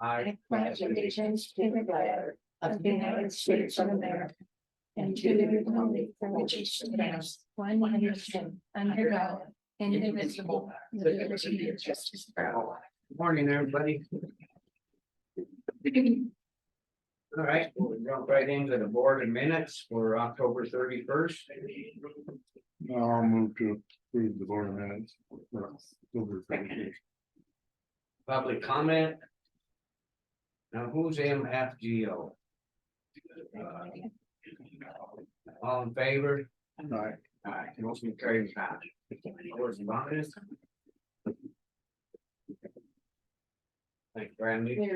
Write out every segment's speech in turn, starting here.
I pledge allegiance to the flag of the United States of America and to the republic for which it stands, one nation, under God, indivisible, with liberty and justice for all. Morning, everybody. All right, we'll jump right into the board and minutes for October 31st. I'll move to approve the board minutes. for October 31st. Public comment. Now, who's MFGO? All in favor? Aye. Aye, motion carries. Correspondence. Thanks, Brandy.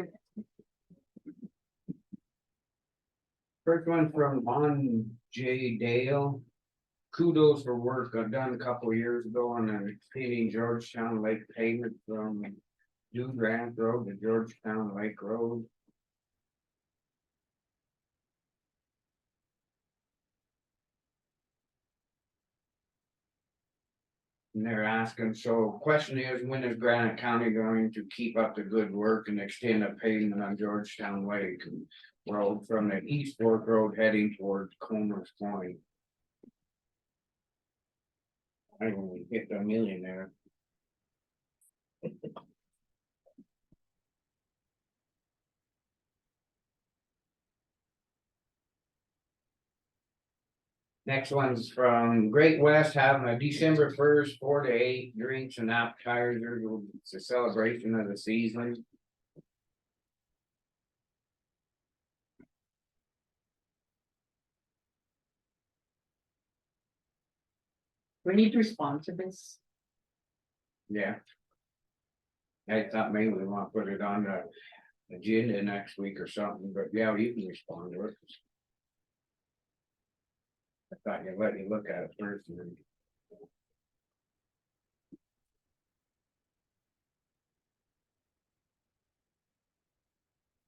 First one from Bon J. Dale. Kudos for work I've done a couple of years ago on cleaning Georgetown Lake pavement from New Grant Road to Georgetown Lake Road. And they're asking, so question is, when is Granite County going to keep up the good work and extend a pavement on Georgetown Lake Road from the East Fork Road heading towards Comer's Point? I don't want to hit a million there. Next one's from Great West, having a December 1st, 4 to 8 drinks and appetizers. It's a celebration of the season. We need to respond to this. Yeah. I thought maybe we want to put it on the agenda next week or something, but yeah, you can respond to it. I thought you'd let me look at it first and then.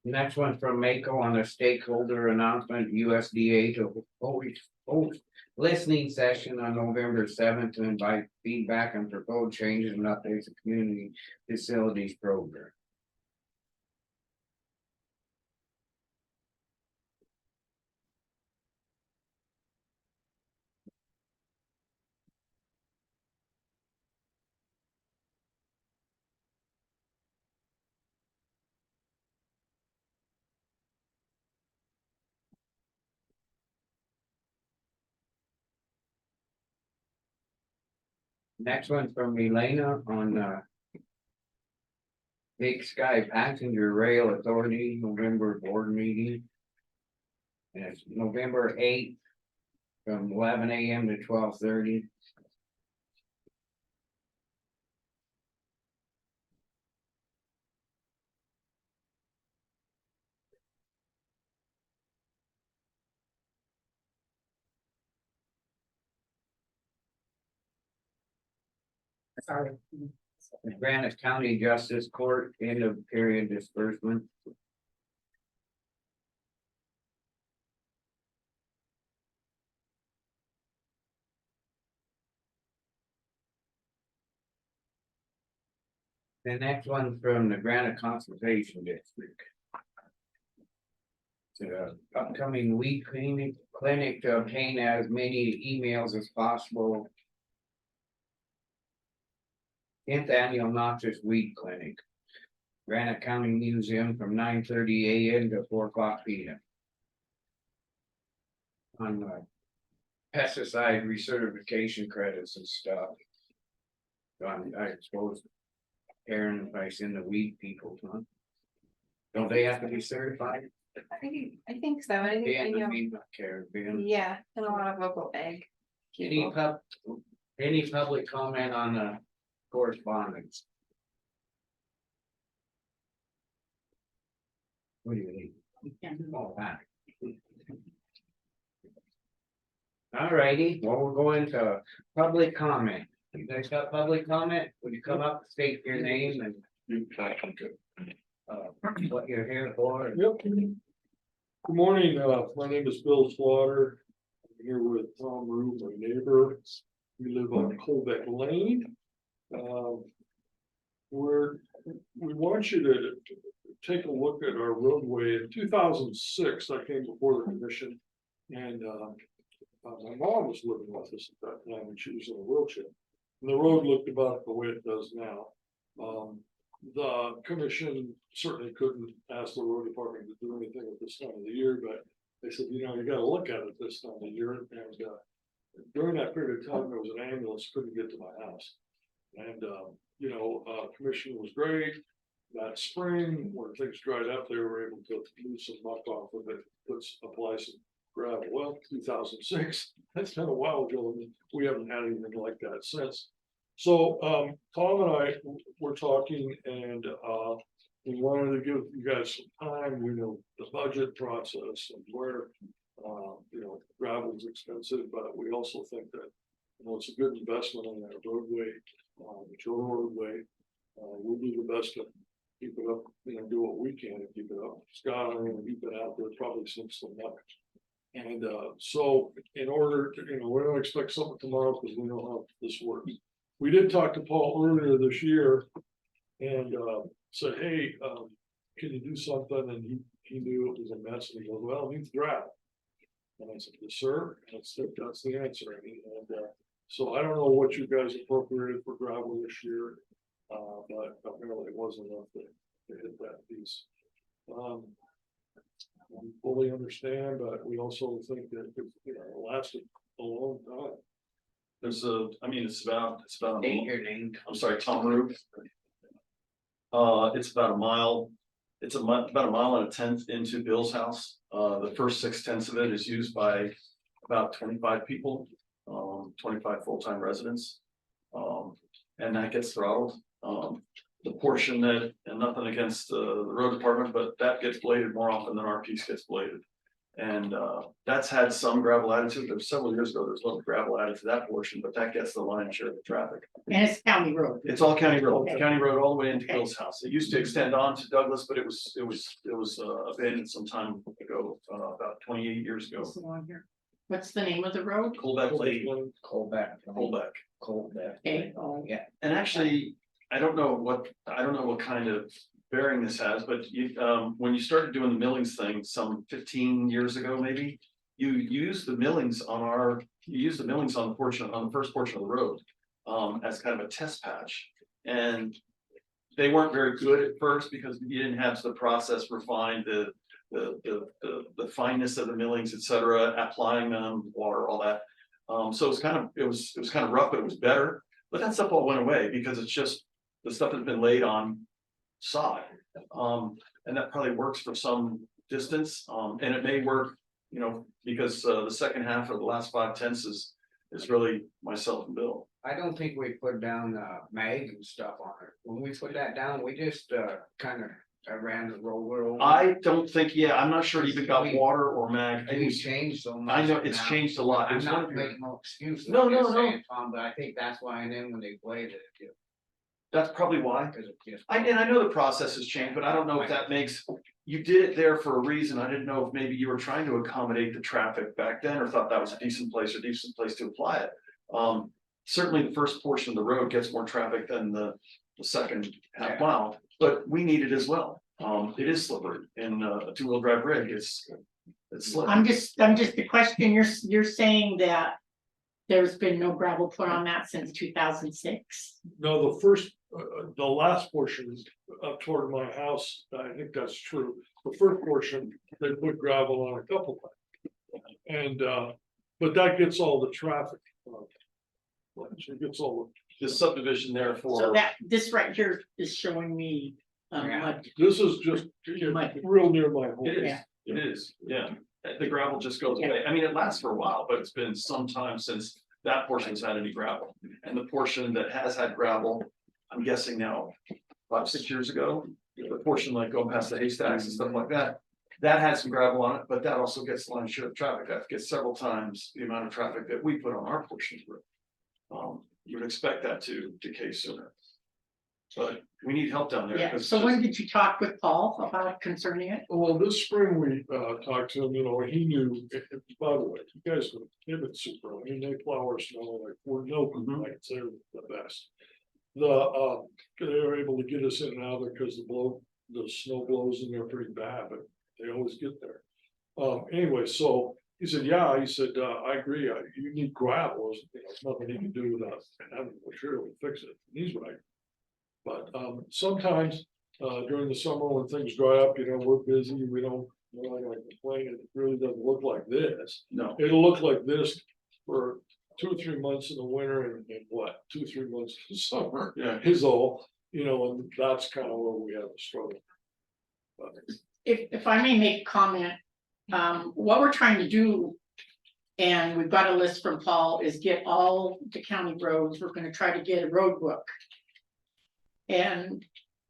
Next one from Mako on a stakeholder announcement, USDA to host listening session on November 7th to invite feedback and proposed changes and updates of community facilities program. Next one from Elena on Big Sky Passenger Rail Authority November board meeting. And it's November 8th from 11 a.m. to 12:30. Sorry. The Granite County Justice Court end of period disbursement. The next one from the Granite Conservation District. To upcoming weed clinic to obtain as many emails as possible. 10th annual noxious weed clinic. Granite County Museum from 9:30 a.m. to 4 o'clock p.m. On pesticide recertification credits and stuff. So I suppose Aaron, if I send the weed people, huh? Don't they have to be certified? I think so. I think I know. Not Caribbean. Yeah, and a lot of local egg. Any public comment on the correspondence? What do you think? Oh, that. All righty, well, we're going to public comment. You guys got public comment? Would you come up, state your name and what you're here for? Yep. Good morning, my name is Bill Slaughter. I'm here with Tom Rue, my neighbor. We live on Colbeck Lane. we want you to take a look at our roadway. In 2006, I came before the commission. And, my mom was living with us at that time, and she was in a wheelchair. And the road looked about the way it does now. The commission certainly couldn't ask the road department to do anything at this time of the year, but they said, you know, you gotta look at it this time of the year. And, during that period of time, there was an ambulance couldn't get to my house. And, commission was great. That spring, when things dried up, they were able to move some muck off of it, apply some gravel. Well, 2006, that's been a while ago, and we haven't had anything like that since. So, Tom and I were talking, and, we wanted to give you guys some time, the budget process and where, gravel is expensive, but we also think that, it's a good investment on that roadway, the roadway. We'll do the best to keep it up, do what we can to keep it up. Scott, I'm gonna keep it out there probably since the month. And, so in order to, we don't expect something tomorrow because we know how this works. We did talk to Paul earlier this year and, said, hey, can you do something? And he knew it was a mess, and he goes, well, it needs gravel. And I said, yes, sir. And that's the answer. And, so I don't know what you guys appropriated for gravel this year, but apparently it wasn't enough to hit that piece. We fully understand, but we also think that it lasted a long time. It's about. State your name. I'm sorry, Tom Rube. It's about a mile. It's about a mile and a tenth into Bill's house. The first 6/10 of it is used by about 25 people, 25 full-time residents. And that gets throttled. The portion that, and nothing against the road department, but that gets bladed more often than our piece gets bladed. And that's had some gravel added to it. There was several years ago, there's a little gravel added to that portion, but that gets the lion's share of the traffic. And it's county road. It's all county road, Okay. county road all the way into Okay. Bill's house. It used to extend on to Douglas, but it was abandoned some time ago, about 28 years ago. What's the one here? What's the name of the road? Colbeck Lane, Colbeck. Colbeck. Colbeck. Okay. Yeah. And actually, I don't know what kind of bearing this has, but when you started doing the millings thing some 15 years ago, maybe, you used the millings on the first portion of the road, as kind of a test patch. And they weren't very good at first because you didn't have the process refined, the fineness of the millings, et cetera, applying them, water, all that. So it was kind of rough, but it was better. But that stuff all went away because it's just the stuff that's been laid on sod. And that probably works for some distance. And it may work, because the second half of the last 5/10 is really myself and Bill. I don't think we put down mag and stuff on it. When we put that down, we just kind of ran the roller over. I don't think, I'm not sure it even got water or mag. It We was- changed so much. I know it's now. changed a lot. It I'm was not one of your- making no excuses. No, I'm no, just no. saying, Tom, but I think that's why, and then when they bladed it, That's probably why. because it just. And I know the process has changed, but I don't know if that makes, you did it there for a reason. I didn't know if maybe you were trying to accommodate the traffic back then or thought that was a decent place to apply it. Certainly the first portion of the road gets more traffic than the second half mile, but we need it as well. It is slippery in a 2-wheel drive rig. It's slippery. I'm just the question, you're saying that there's been no gravel put on that since 2006? No, the last portion up toward my house, I think that's true. The first portion, they put gravel on a couple times. And, but that gets all the traffic. It gets all, The subdivision there So for, this right here is showing me, Yeah. mud. this is just real near my home. it is, Yeah. it is, yeah. The gravel just goes away. I mean, it lasts for a while, but it's been some time since that portion's had any gravel. And the portion that has had gravel, I'm guessing now, 5-6 years ago, the portion like going past the haystacks and stuff like that. That had some gravel on it, but that also gets the lion's share of traffic. That gets several times the amount of traffic that we put on our portion through. You would expect that to decay sooner. But we need help down there. Yeah, 'cause so it's when just- did you talk with Paul about concerning it? Well, this spring we talked to him, he knew, by the way, you guys, they've been super, they plow our snow like, we're no complaints, they're the best. They were able to get us in and out there because the snow blows in there pretty bad, but they always get there. Anyway, so he said, yeah, he said, I agree, you need gravel, there's nothing you can do without having material to fix it, and he's right. But, sometimes, during the summer when things dry up, we're busy, we're not gonna complain, it really doesn't look like this. No, It'll look like this for 2 or 3 months in the winter and what, 2 or 3 months in the summer yeah, is all, and that's kind of where we have a struggle. But If I may make a comment, what we're trying to do. And we've got a list from Paul, is get all the county roads, we're gonna try to get a road book. And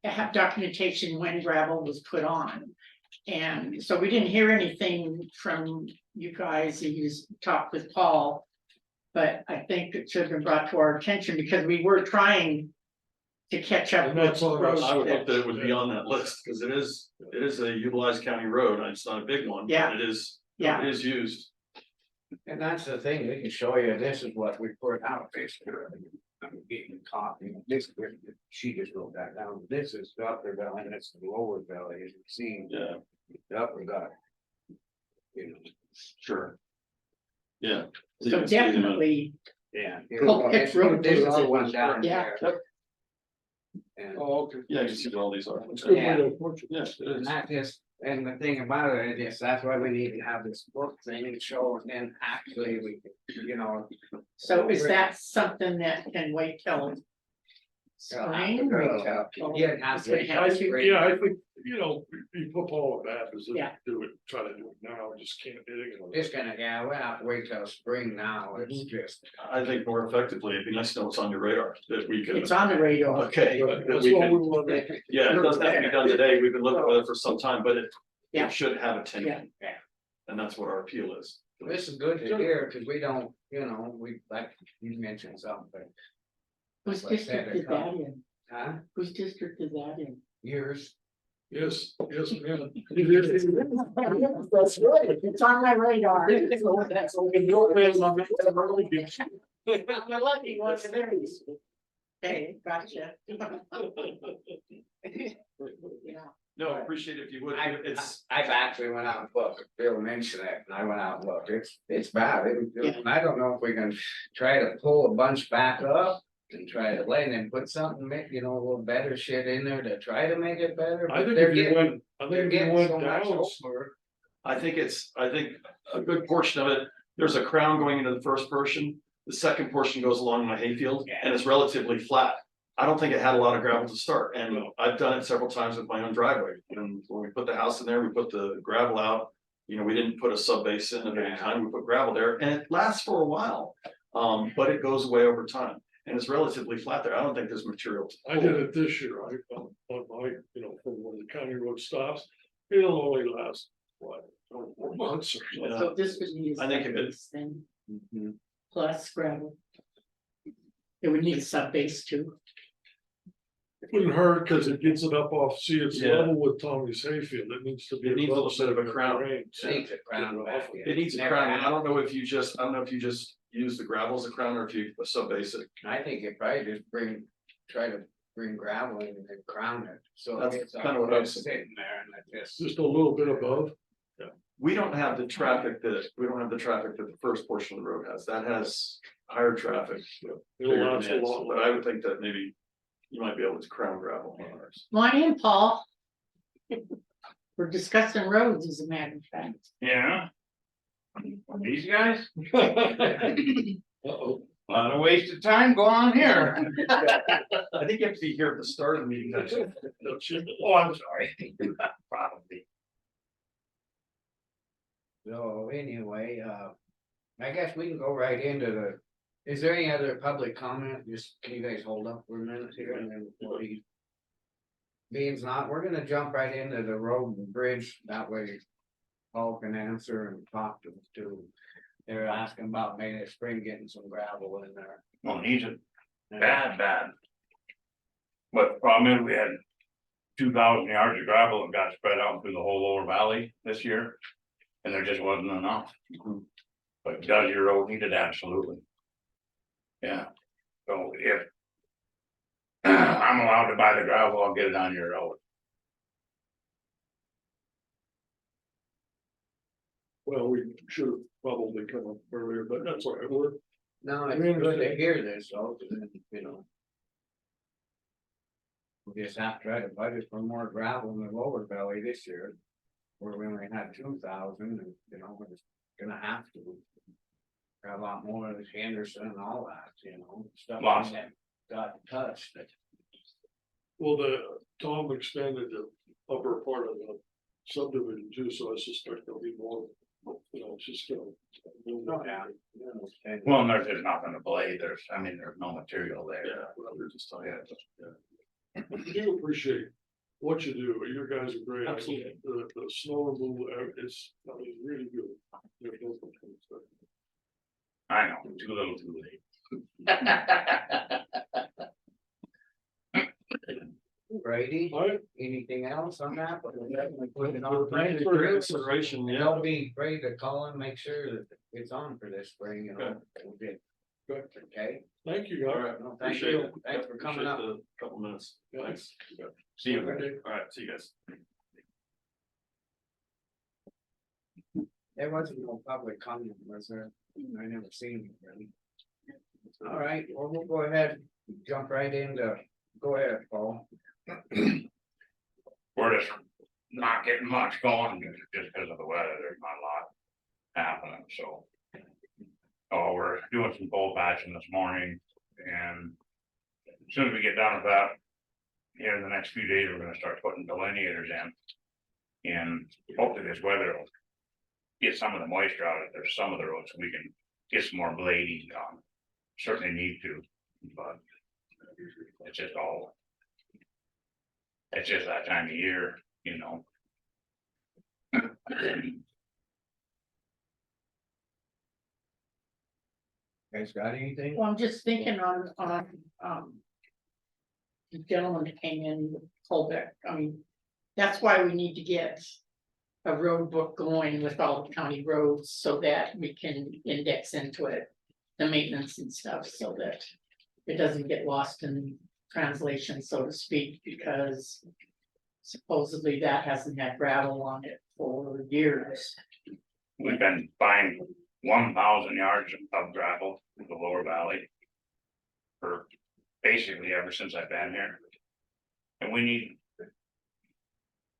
have documentation when gravel was put on. And so we didn't hear anything from you guys, you just talked with Paul. But I think it should have been brought to our attention because we were trying to catch up And with that's on roads us. I would hope that- that it would be on that list, because it is a utilized county road, and it's not a big one. but Yeah. It is, Yeah. it is used. And that's the thing, we can show you, this is what we put out basically. I'm getting copy, this, she just wrote that down, this is the upper valley, and that's the lower valley, as you see, Yeah, the upper got. sure. Yeah. So definitely, Yeah. Cool. This this other one down Yeah. there. And Oh, okay. Yeah, you see what all these are. It's a good way to approach it. Yes, it and is. that is, and the thing about it is, that's why we need to have this book thing and show, and then actually we, so is that something that can wait till? Spring? Yeah, it has to be. I think, yeah, I think, you put Paul in that position, Yeah. do it, try to do it now, just can't do it. Just gonna, yeah, we'll have to wait till spring now, it's just. I think more effectively, it'd be nice to know what's on your radar, that we can, It's on the radar. okay, that That's we what can, we want to. yeah, it doesn't have to be done today, we've been looking at it for some time, but Yeah. it should have a Yeah. 10. And that's what our appeal is. This is good to hear, cause we don't, we, like, you mentioned something, Whose Like I said, district is that in? huh, Whose district is that in? years. Yes, yes, yeah. That's right, it's on my radar. I'm a lucky one, there it is. Okay, gotcha. Yeah. No, I appreciate it if you would, it's, I've actually went out and looked, Bill mentioned it, and I went out and looked, it's bad, Yeah. I don't know if we can try to pull a bunch back up. And try to lay and then put something, a little better shit in there to try to make it better. I but think they're if you getting- went, they're getting so much down, over. I think a good portion of it, there's a crown going into the first portion. The second portion goes along my hayfield and it's relatively flat. I don't think it had a lot of gravel to start, and I've done it several times with my own driveway. And when we put the house in there, we put the gravel out. We didn't put a sub base in of any kind, we put gravel there, and it lasts for a while. But it goes away over time, and it's relatively flat there. I don't think there's material. to I pull. did it this year, on my, from when the county road stops, it'll only last, what, 4 months or something. Yeah. So this would need. a I think if it- sub-base then, Mhm. plus gravel. It would need a sub base too. It wouldn't hurt, cause it gets it up off, see, it's Yeah. level with Tommy's hayfield, it needs to be. It needs a little bit of a crown. Needs a crown back, yeah. It needs a Never crown. had. I don't know if you just use the gravel as a crown, or if you sub base it. I think it probably just try to bring gravel in and then crown it, so. That's it's kinda what I was it's sitting there and it just. Just a little bit above, We don't have the traffic that the first portion of the road has. That has higher traffic. it'll last a lot But I would think that maybe you might be able to crown gravel on ours. Come on in, Paul. We're discussing roads as a matter of fact. Yeah. These guys, Uh-oh. a lot of wasted time going on here. I think you have to be here at the start of the meeting, actually. Don't you? Oh, I'm sorry. Probably. So anyway, I guess we can go right into is there any other public comment? Just, can you guys hold up for a minute here and then we'll be. Being's not, we're gonna jump right into the road and bridge, that way. Paul can answer and talk to. They're asking about maybe this spring getting some gravel in there. Well, needs it bad. But the problem is we had 2,000 yards of gravel that got spread out through the whole lower valley this year. And there just wasn't enough. But does your road need it? Absolutely. Yeah, so if. buy the gravel, I'll get it on your road. Well, we should have probably come up earlier, but that's all right, we're, No, it's We good to understand. hear this, though, you know. We just have to try to budget for more gravel in the lower valley this year. Where we only had 2,000 and, you know, we're just gonna have to. Got a lot more of this Henderson and all that, you know, stuff. Lots. that Got touched. well, Tom expanded the upper part of the subdivision too, so I suspect there'll be more, you know, it's just gonna. Oh, yeah. And- Well, and there's just nothing to blade, there's no material there. Yeah, well, we're just talking, yeah. I do appreciate what you do, you guys are great. Absolutely. The snow removal is, I mean, really good. There's no complaints there. I know, too little, too late. Brady, All right, anything else on that? But we'll definitely put it on. thanks for your consideration, yeah. They'll be ready to call and make sure that it's on for this spring, you know. We'll get- Good. Okay, Thank you, All guys. right, no, thank appreciate you, it. thanks Yeah, for coming appreciate up. the Couple minutes, Yeah. thanks. See you. All right, see you guys. There wasn't no public comment, was there? I never seen it really. All right, well, we'll go ahead, jump right into, go ahead, Paul. We're just not getting much going just because of the weather, there's not a lot happening, so. Oh, we're doing some cold patching this morning and as soon as we get done with that. Here in the next few days, we're gonna start putting delineators in. And hopefully this weather will get some of the moisture out of there, some of the roads, so we can get some more blading done. Certainly need to, but it's just all. It's just that time of year, you know. Guys got anything? Well, I'm just thinking on. The gentleman that came in with Colbeck, I mean, that's why we need to get. A road book going with all the county roads so that we can index into it. The maintenance and stuff so that it doesn't get lost in translation, so to speak, because. Supposedly that hasn't had gravel on it for years. We've been buying 1,000 yards of gravel in the lower valley. For basically ever since I've been here. And we need.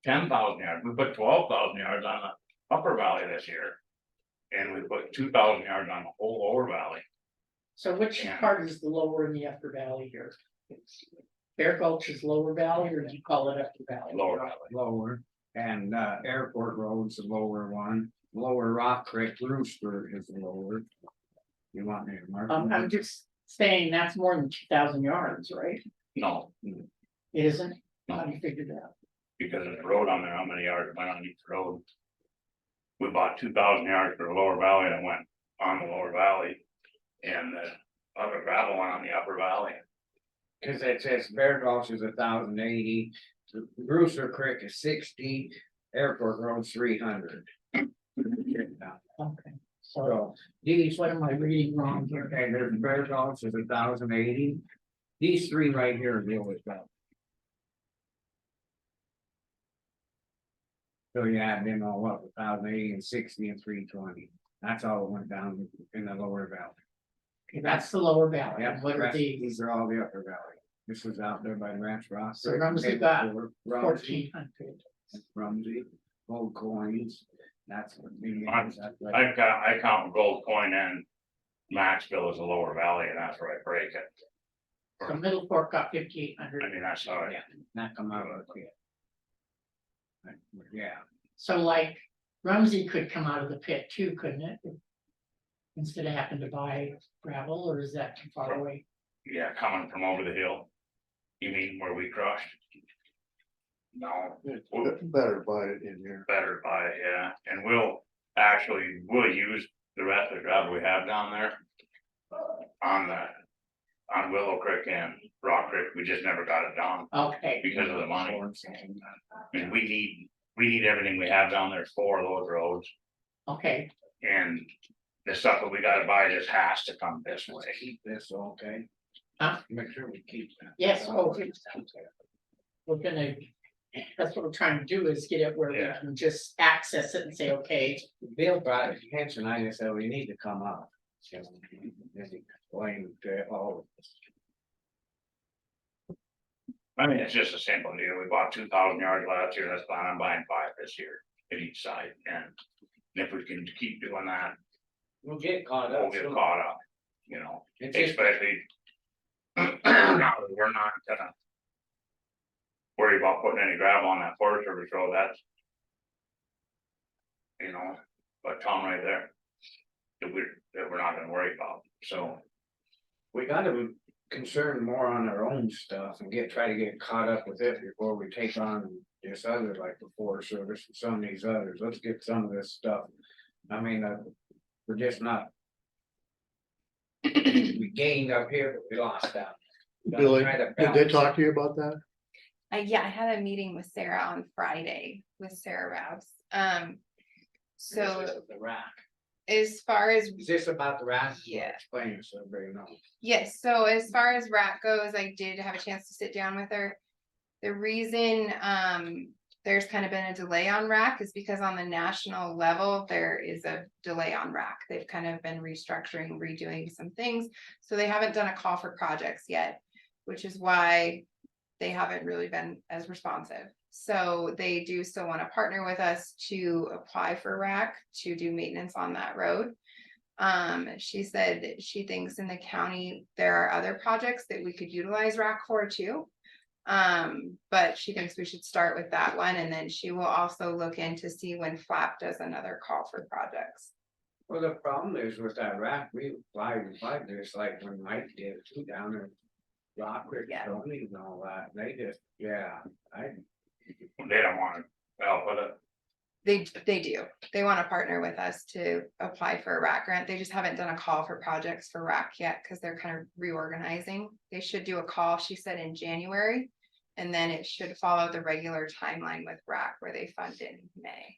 10,000 yards, we put 12,000 yards on the upper valley this year. And we put 2,000 yards on the whole lower valley. So which Yeah. part is the lower and the upper valley here? Bear Gulch is lower valley, or do you call it upper valley? Lower valley. Lower, and Airport Road's the lower one, Lower Rock Creek Rooster is the lower. You want me to mark? I'm them? just saying that's more than 2,000 yards, right? No, It isn't? How do you figure that? because there's a road on there, how many yards went on each road? We bought 2,000 yards for the lower valley and went on the lower valley. And the other gravel went on the upper valley. Cause it says Bear Gulch is 1,080, Brewster Creek is 60, Airport Road's 300. Okay, so So these, what am I reading wrong here? okay, there's Bear Gulch is 1,080. These three right here are the lowest valley. So you add them all up, 1,080 and 60 and 320. That's all it went down in the lower valley. Okay, that's the lower valley. Yep, What are rest- these? these are all the upper valley. This was out there by Ranch Rock. So Rumsey got Rumsey, 1,400. Rumsey, gold coins, that's what. I count Gold Coin and Maxville as the lower valley, and that's where I break it. So Middle Fork got 5,800. I mean, that's how I. Yeah, not come out of it. Yeah, So like Rumsey could come out of the pit too, couldn't it? Instead of having to buy gravel, or is that too far away? Yeah, coming from over the hill. You mean where we crushed? No, Better buy it in here. better buy it, yeah, and we'll use the rest of the gravel we have down there. On Willow Creek and Rock Creek, we just never got it done Okay, because of the money. I mean, we need everything we have down there for those roads, okay, and the stuff that we gotta buy just has to come this way. keep this, okay? Huh? Make sure we keep that. Yes, okay. we're gonna, that's what we're trying to do is get it where we Yeah. can just access it and say, okay. Bill brought it to attention, I just said, we need to come up. You know, and explain to all of us. I mean, it's just a simple deal. We bought 2,000 yards last year. Let's plan on buying 5 this year at each site. And if we can keep doing that, We'll get caught we'll up. get soon. caught up, you know, It's just, especially. Now that we're not gonna. Worry about putting any gravel on that Forest Service road, that's. You know, but Tom right there. That we're not gonna worry about, so. we gotta concern more on our own stuff and try to get caught up with it before we take on this other, like the Forest Service and some of these others. Let's get some of this stuff. I mean, we're just not. We gained up here, but we lost out. We gotta Billy, try to did they balance talk to you about that? Yeah, I had a meeting with Sarah on Friday with Sarah Rouse. So This is the rack. as far as, Is this about the rack? Yeah. Explain it so everybody knows. yes, so as far as RAC goes, I did have a chance to sit down with her. The reason, there's kind of been a delay on RAC is because on the national level, there is a delay on RAC. They've kind of been restructuring, redoing some things, so they haven't done a call for projects yet, which is why they haven't really been as responsive. So they do still want to partner with us to apply for RAC to do maintenance on that road. She said that she thinks in the county, there are other projects that we could utilize RAC for too. But she thinks we should start with that one, and then she will also look in to see when FLAP does another call for projects. Well, the problem is with that rack, we applied just like when Mike did it too down in Rock Creek, Yeah. Tony and all that. They just, yeah, They don't wanna help with it. They do. They want to partner with us to apply for a RAC grant. They just haven't done a call for projects for RAC yet because they're kind of reorganizing. They should do a call, she said, in January. And then it should follow the regular timeline with RAC where they fund in May.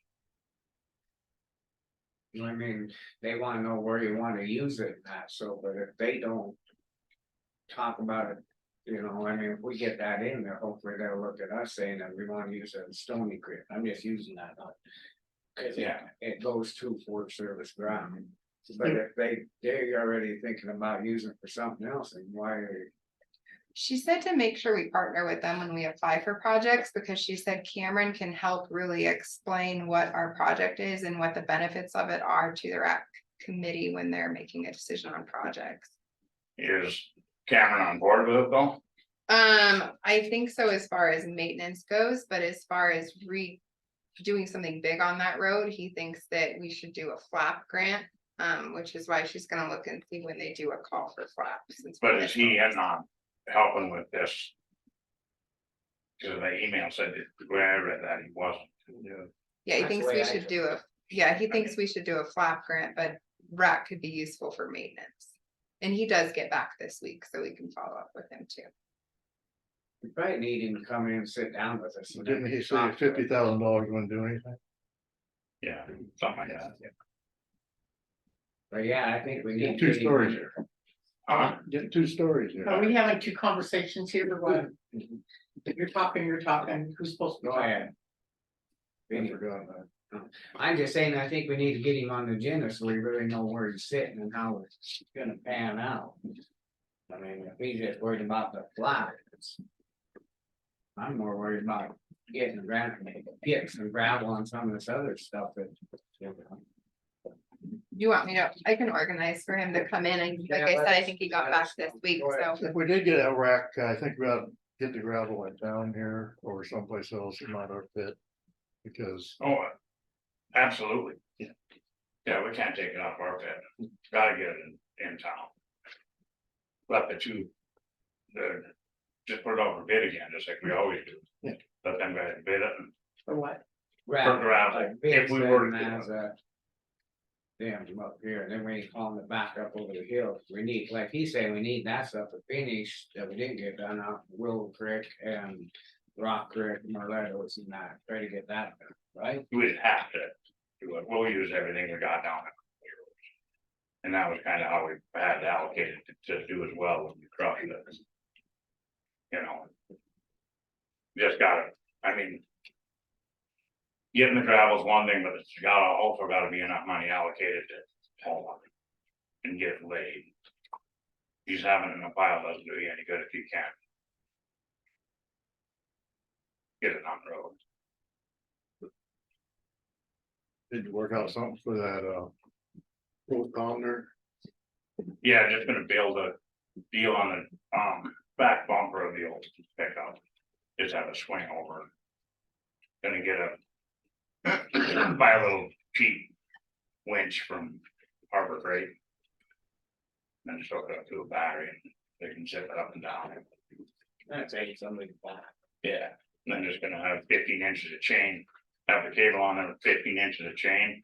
I mean, they wanna know where you wanna use it and that, so, but if they don't. Talk about it, you know, I mean, if we get that in there, hopefully they'll look at us saying that we wanna use it in Stony Creek, I'm just using that. Cause it goes to Forest Service ground. But if they're already thinking about using it for something else, and why? She said to make sure we partner with them when we apply for projects, because she said Cameron can help really explain what our project is and what the benefits of it are to the RAC committee when they're making a decision on projects. Is Cameron on board with it though? I think so as far as maintenance goes, but as far as doing something big on that road, he thinks that we should do a FLAP grant. Which is why she's gonna look and see when they do a call for FLAP. But is he not helping with this? Cause the email said that, when I read that, he wasn't. Yeah, he That's thinks the way we I should took do he thinks we should do a FLAP grant, but RAC could be useful for maintenance. And he does get back this week, so we can follow up with him too. We probably need him to come in and sit down with us. and Didn't he say talk to us. $50,000 wouldn't do anything? Yeah, something like that. But yeah, I think we need. Two to get him stories in. here. Uh, Get 2 stories here. Are we having 2 conversations here or what? If you're talking, who's supposed to Go talk? ahead. I forgot that. I'm just saying, I think we need to get him on the agenda so we really know where he's sitting and how it's gonna pan out. I mean, if he's just worried about the flat, I'm more worried about getting the ground, get some gravel on some of this other stuff that. You want me to, I can organize for him to come in, and like I said, I think he got back this week, so. If we did get a rack, I think we ought to get the gravel in town here or someplace else that might not fit. Because oh, absolutely. Yeah, we can't take it off our pit. Gotta get it in town. Let the two. Just put it over bid again, just like we always do. Yeah. Let them guys bid it. For what? gravel, if we were to do As a. Damn, them up here, and then we ain't hauling it back up over the hill, we need, like he said, we need that stuff to finish, that we didn't get done out Willow Creek and. Rock Creek, Marletto's and that, try to get that done, right? We'd have to do it. We'll use everything we got down. And that was kind of how we had allocated to do as well when we crushed it. You know. Just gotta, I mean. Getting the gravel is one thing, but it's also gotta be enough money allocated to haul it. And get it laid. Just having it in a pile doesn't do you any good if you can't. Get it on the road. Did you work out something for that, road calendar? Yeah, just gonna build a deal on the, back bumper of the old pickup. Just have a swing over. Gonna get buy a little cheap winch from Harbor Freight. Then just hook it up to a battery and they can zip it up and down. That's ain't something bad. Yeah, and then just gonna have 15 inches of chain, have the cable on there with 15 inches of chain.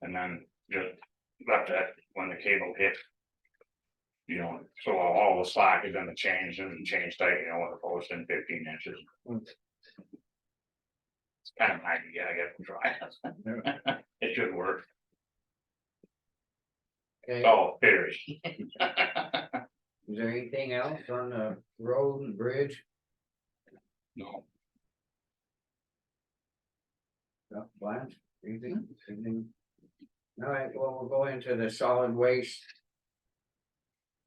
And then just let that, when the cable hits. You know, so all the slack is in the chains and the chains tight, you know, with a post in 15 inches. It's kind of mighty, yeah, I guess we'll try. It should work. Okay, Oh, theory. is there anything else on the road and bridge? No, Blanche, anything? All right, well, we'll go into the solid waste.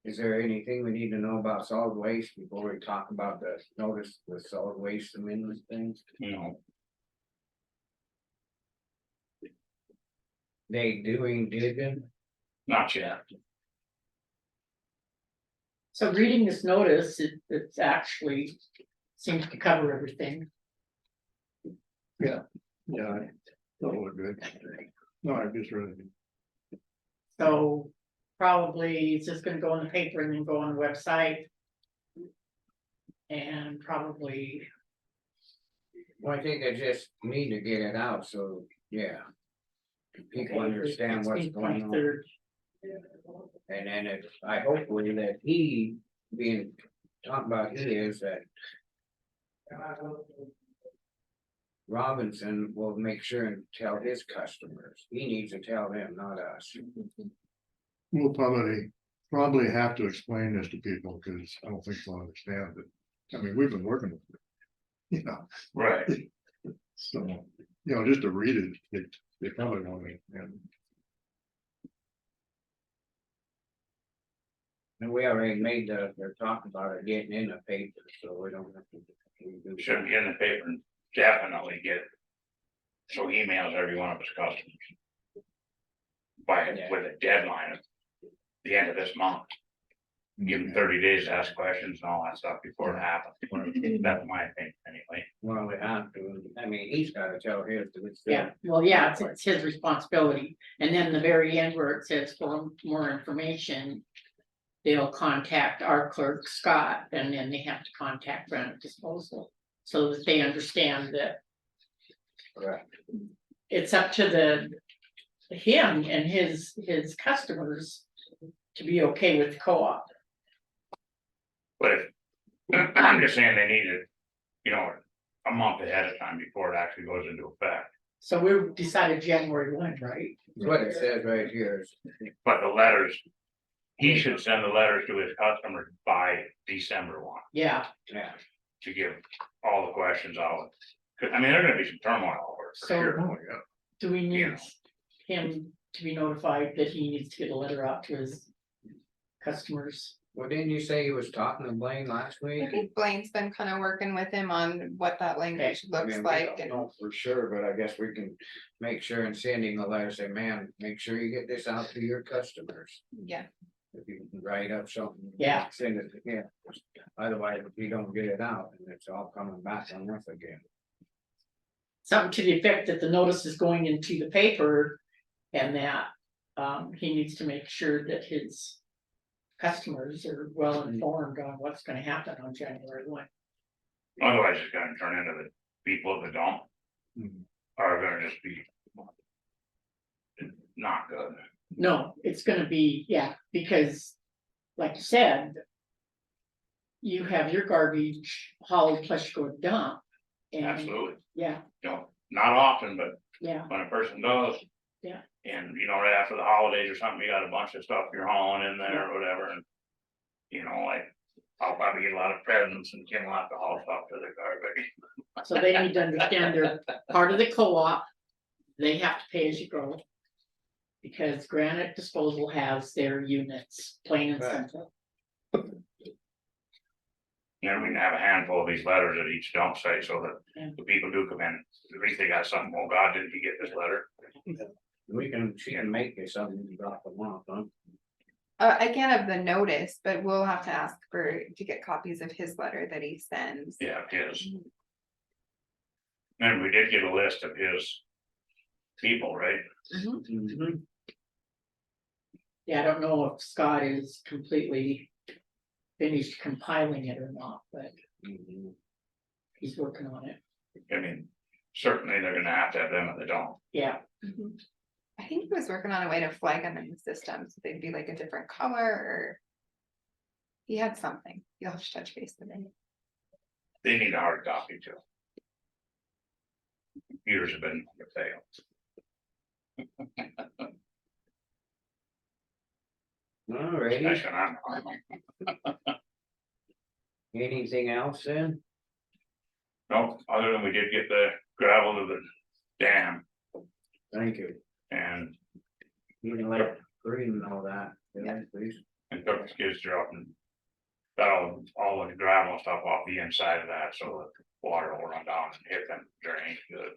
Is there anything we need to know about solid waste before we talk about the notice, the solid waste amendment things? you know, They doing digging? not yet. So reading this notice, it's actually seems to cover everything. Yeah, that looked good. No, I just really, So probably it's just gonna go in the paper and then go on the website. And probably, Well, I think they just need to get it out, so, yeah. People understand what's going on. 23rd. And then if, I hopefully that he being talked about, he is that. Robinson will make sure and tell his customers, he needs to tell them, not us. we'll probably have to explain this to people, because I don't think they'll understand it. I mean, we've been working with it. You know, Right. so, you know, just to read it, they probably won't understand. And we already made they're talking about it getting in the paper, so we don't have to. we do Should be in the paper and definitely get. So emails every one of his customers. Yeah. With a deadline of the end of this month. Give them 30 days to ask questions and all that stuff before it happens. That's my opinion anyway. Well, we have to, I mean, he's gotta tell his. yeah, well, yeah, it's his responsibility. And then the very end where it says for more information. They'll contact our clerk, Scott, and then they have to contact Granite Disposal. So that they understand that Correct. it's up to him and his customers. To be okay with the co-op. But if, I'm just saying they need it, you know, a month ahead of time before it actually goes into effect. So we decided January 1, right? What it says right here is, But the letters, he should send the letters to his customers by December 1 Yeah, yeah, to give all the questions out. 'Cause, I mean, there's gonna be some turmoil over it for So- sure. Oh, yeah. do we need Yeah. him to be notified that he needs to get a letter out to his customers? well, didn't you say he was talking to Blaine last I week? think Blaine's been kind of working with him on what that language I looks mean, we like don't and. know for sure, but I guess we can make sure and send him a letter, say, man, make sure you get this out to your customers. Yeah, If you can write up something. Yeah. Send it to him, otherwise if you don't get it out, and it's all coming back on us again. Something to the effect that the notice is going into the paper. And that he needs to make sure that his customers are well informed on what's gonna happen on January 1. Otherwise, it's gonna turn into the people at the dump. Mhm. Are gonna just be. Not good. No, it's gonna be, yeah, because, like you said. You have your garbage hauled plus you go to dump. And, Absolutely. yeah, You know, not often, but yeah, when a person does. Yeah. And you know, right after the holidays or something, you got a bunch of stuff you're hauling in there or whatever, and. You know, like, I'll probably get a lot of presents and Kim will have to haul stuff to the garbage. So they need to understand they're part of the co-op. They have to pay as you go. Because Granite Disposal has their units, plain and Right. simple. Then we can have a handful of these letters at each dump site so Yeah. that the people do come in, at least they got something, oh God, did he get this letter? She can make you something to drop them off, huh? I can have the notice, but we'll have to ask to get copies of his letter that he sends. Yeah, his. And we did get a list of his people, right? Mhm. Yeah, I don't know if Scott is completely finished compiling it or not, but Mhm. he's working on it. I mean, certainly they're gonna have to have them at the dump. Yeah, I think he was working on a way to flag them in the system, so they'd be like a different color or. He had something, you'll have to touch base with him. They need a hard copy too. Computers have been failed. Alrighty, Especially on. anything else then? No, other than we did get the gravel to the dam Thank you. and You can let Green know that, yeah, please. took the skid steer up and. Got all the gravel and stuff off the inside of that, so that water will run down and hit them drain good.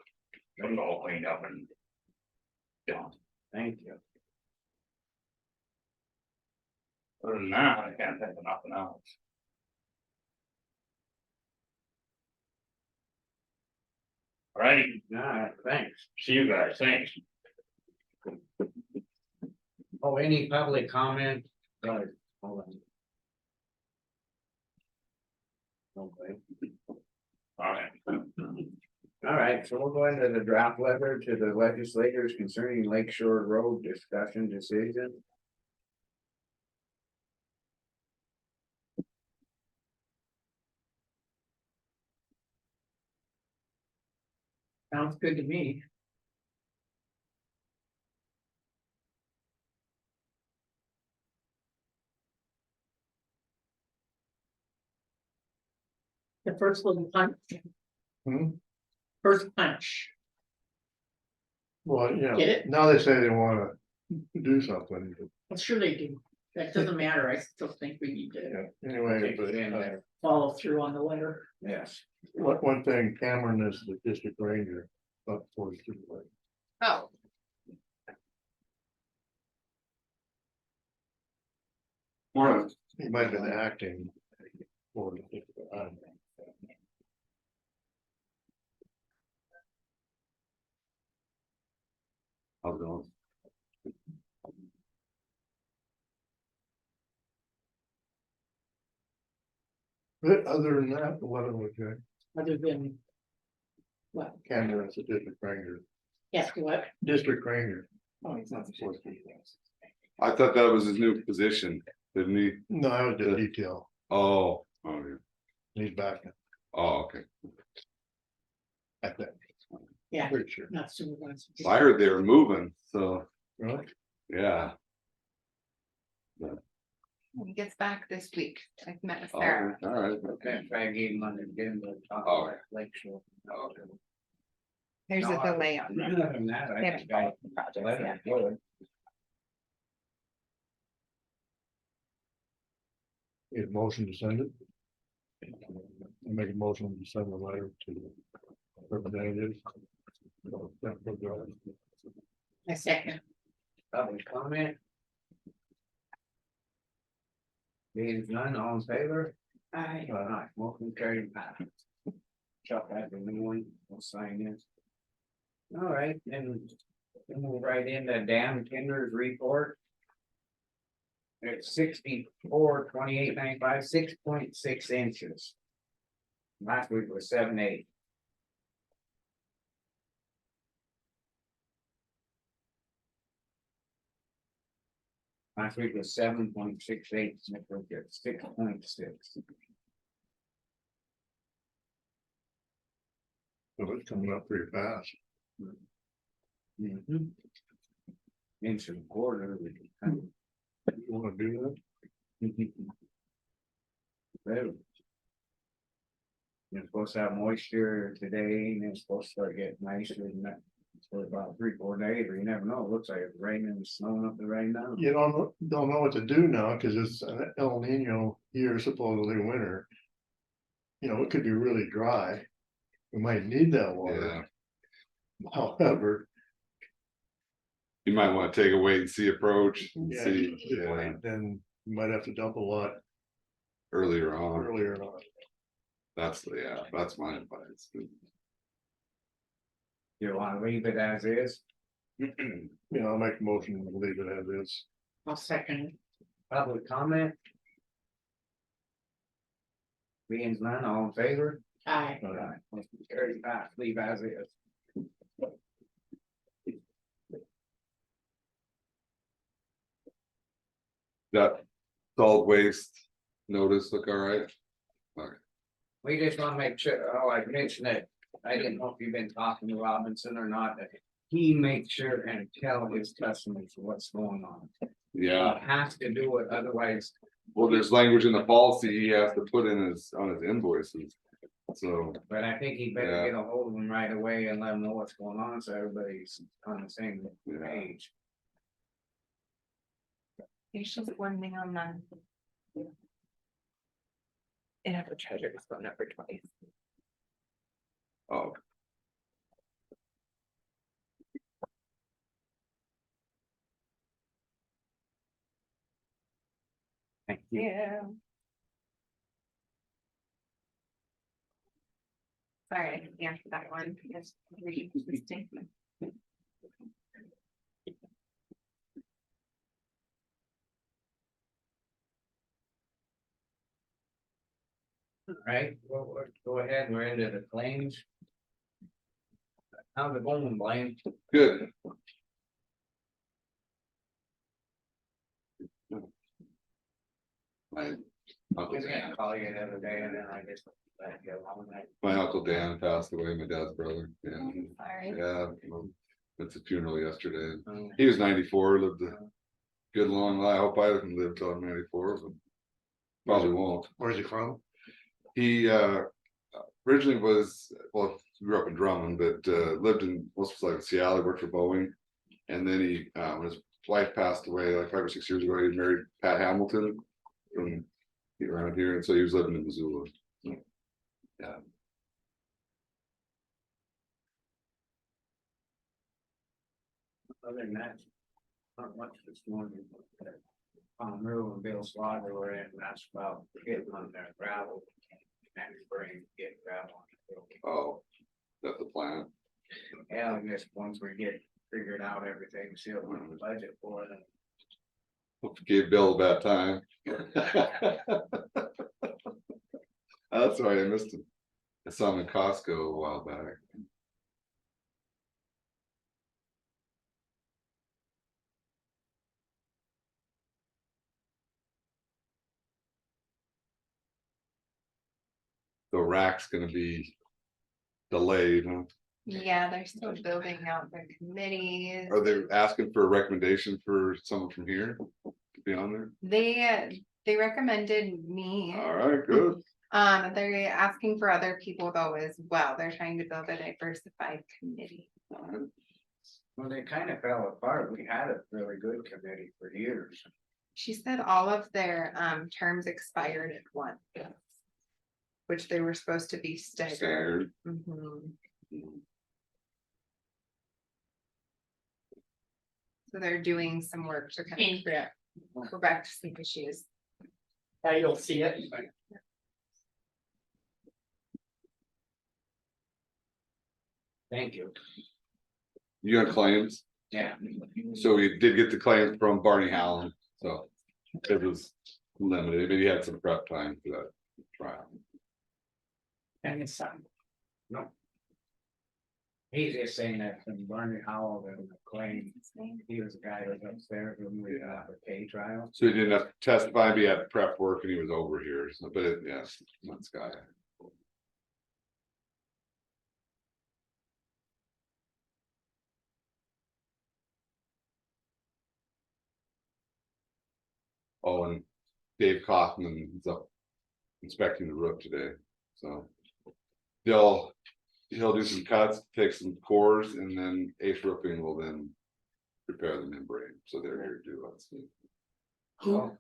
It was all cleaned up and. Done. Thank you. Other than that, I can't think of nothing else. Alrighty, Alright, thanks. see you guys, thanks. Oh, any public comment? Hold on. Okay. Alright, Alright, so we'll go into the draft letter to the legislators concerning Lake Shore Road discussion decision. sounds good to me. The first little punch. Hmm? First punch, Well, yeah, get it? now they say they wanna do something, I'm sure they do. That doesn't matter. I still think we need to yeah, anyway, Take it in but, there. follow through on the letter. Yes. one thing, Cameron is the district ranger up for the supervisor. Oh, Morning. He might have been acting for the district, I don't know. How's it going? But other than that, the weather was good. Other than. What, Cameron is the district ranger, yes, what? district ranger. Oh, it's not supposed to be. I thought that was his new position, didn't he? No, I was the detail. Oh, oh, yeah. He's back, Oh, okay. I think. Yeah. Pretty sure. Not supervisor. I heard they were moving, so, Really? yeah. he gets back this week, I've met with All Sarah. right, all right, Okay, okay. try and get him under, get him to talk All about right. Lake Shore. Okay. There's a No, I- delay on that. Other than that, They I haven't think I. filed the projects Letter yet. good. Need a motion to send it? I make a motion to send a letter to the representatives. My second, Public comment? Being none, all in favor? I, Alright, motion carried. Chuck that the new one, we'll sign this. Alright, then we'll write in the dam tenders report. It's 64/28/95, 6.6 inches. Last week was 7/8. Last week was 7.68, next week it's 6.6. So it's coming up pretty fast. Mhm. Inch and a quarter. You wanna do that? Very. You're supposed to have moisture today and it's supposed to start getting nicer and that. For about 3-4 days, or you never know, it looks like it's raining and snowing up there right now. You don't know what to do now, cause it's an El Nino year, supposedly winter. You know, it could be really dry. We might need that Yeah, water. However, you might wanna take a wait and see approach, and yeah, see, yeah, then you might have to dump a lot earlier on, earlier on. that's my advice. You wanna leave it as is, You know, I'll make a motion to leave it as is. I'll second. public comment? Being none, all in favor? Aye. Alright, motion carries, pass, leave as is. That solid waste notice look all right? We just wanna make sure, oh, I mentioned it, I didn't know if you've been talking to Robinson or not, that he makes sure and tell his customers what's going on. Yeah, Has to do it, otherwise, well, there's language in the policy he has to put in his, on his invoices. So, but I think he better Yeah. get a hold of them right away and let them know what's going on, so everybody's on the same Yeah. page. There's just one thing on that. It have a treasurer's phone number twice. oh, Thank you. Yeah. Sorry, I didn't answer that one, because reading the statement. Right, well, go ahead, we're into the claims. How's it going, Blaine? good. My I uncle was gonna Dan, call you the other day and then I just. let you along with that. my uncle Dan passed away, my dad's brother, yeah, Sorry. yeah, well, it's a funeral yesterday. Um, He was 94, lived a good long life. I hope I can live till I'm 94, but probably won't. Where's he from? He originally was, well, grew up in Drummond, but lived in most like Seattle, worked for Boeing. And then he, when his wife passed away like 5 or 6 years ago, he married Pat Hamilton from around here, and so he was living in Missoula. Yeah. Other than that, not much this morning. Rue and Bill Slaughter were in, and that's about getting on their gravel. And bring, get gravel on the road. Oh, that's the plan. Yeah, I guess once we get figured out everything, see what we're gonna budget for it. Hope you gave Bill a bad time. That's why I missed him. I saw him in Costco a while back. The rack's gonna be delayed, huh? Yeah, they're still building out their committees. Are they asking for a recommendation for someone from here to be on there? They recommended me. All right, good. They're asking for other people though as well. They're trying to build a diversified committee. All right. Well, they kind of fell apart. We had a really good committee for years. She said all of their terms expired at once. Which they were supposed to be staggered. Staggered. Mhm. So they're doing some work to kind of correct some issues. Now you'll see it. Thank you. You got claims? Yeah. So we did get the claims from Barney Howland, so it was limited, but he had some prep time for that trial. And it's He's just saying that from Barney Howell and the claim, he was the guy that was upstairs when we got the K trial. So he didn't have to testify, but he had prep work and he was over here, so, but it, yes, that's guy. Oh, and Dave Kaufman is up inspecting the roof today, so. He'll do some cuts, take some cores, and then Ace Roofing will then repair the membrane, so they're here to do it. Who,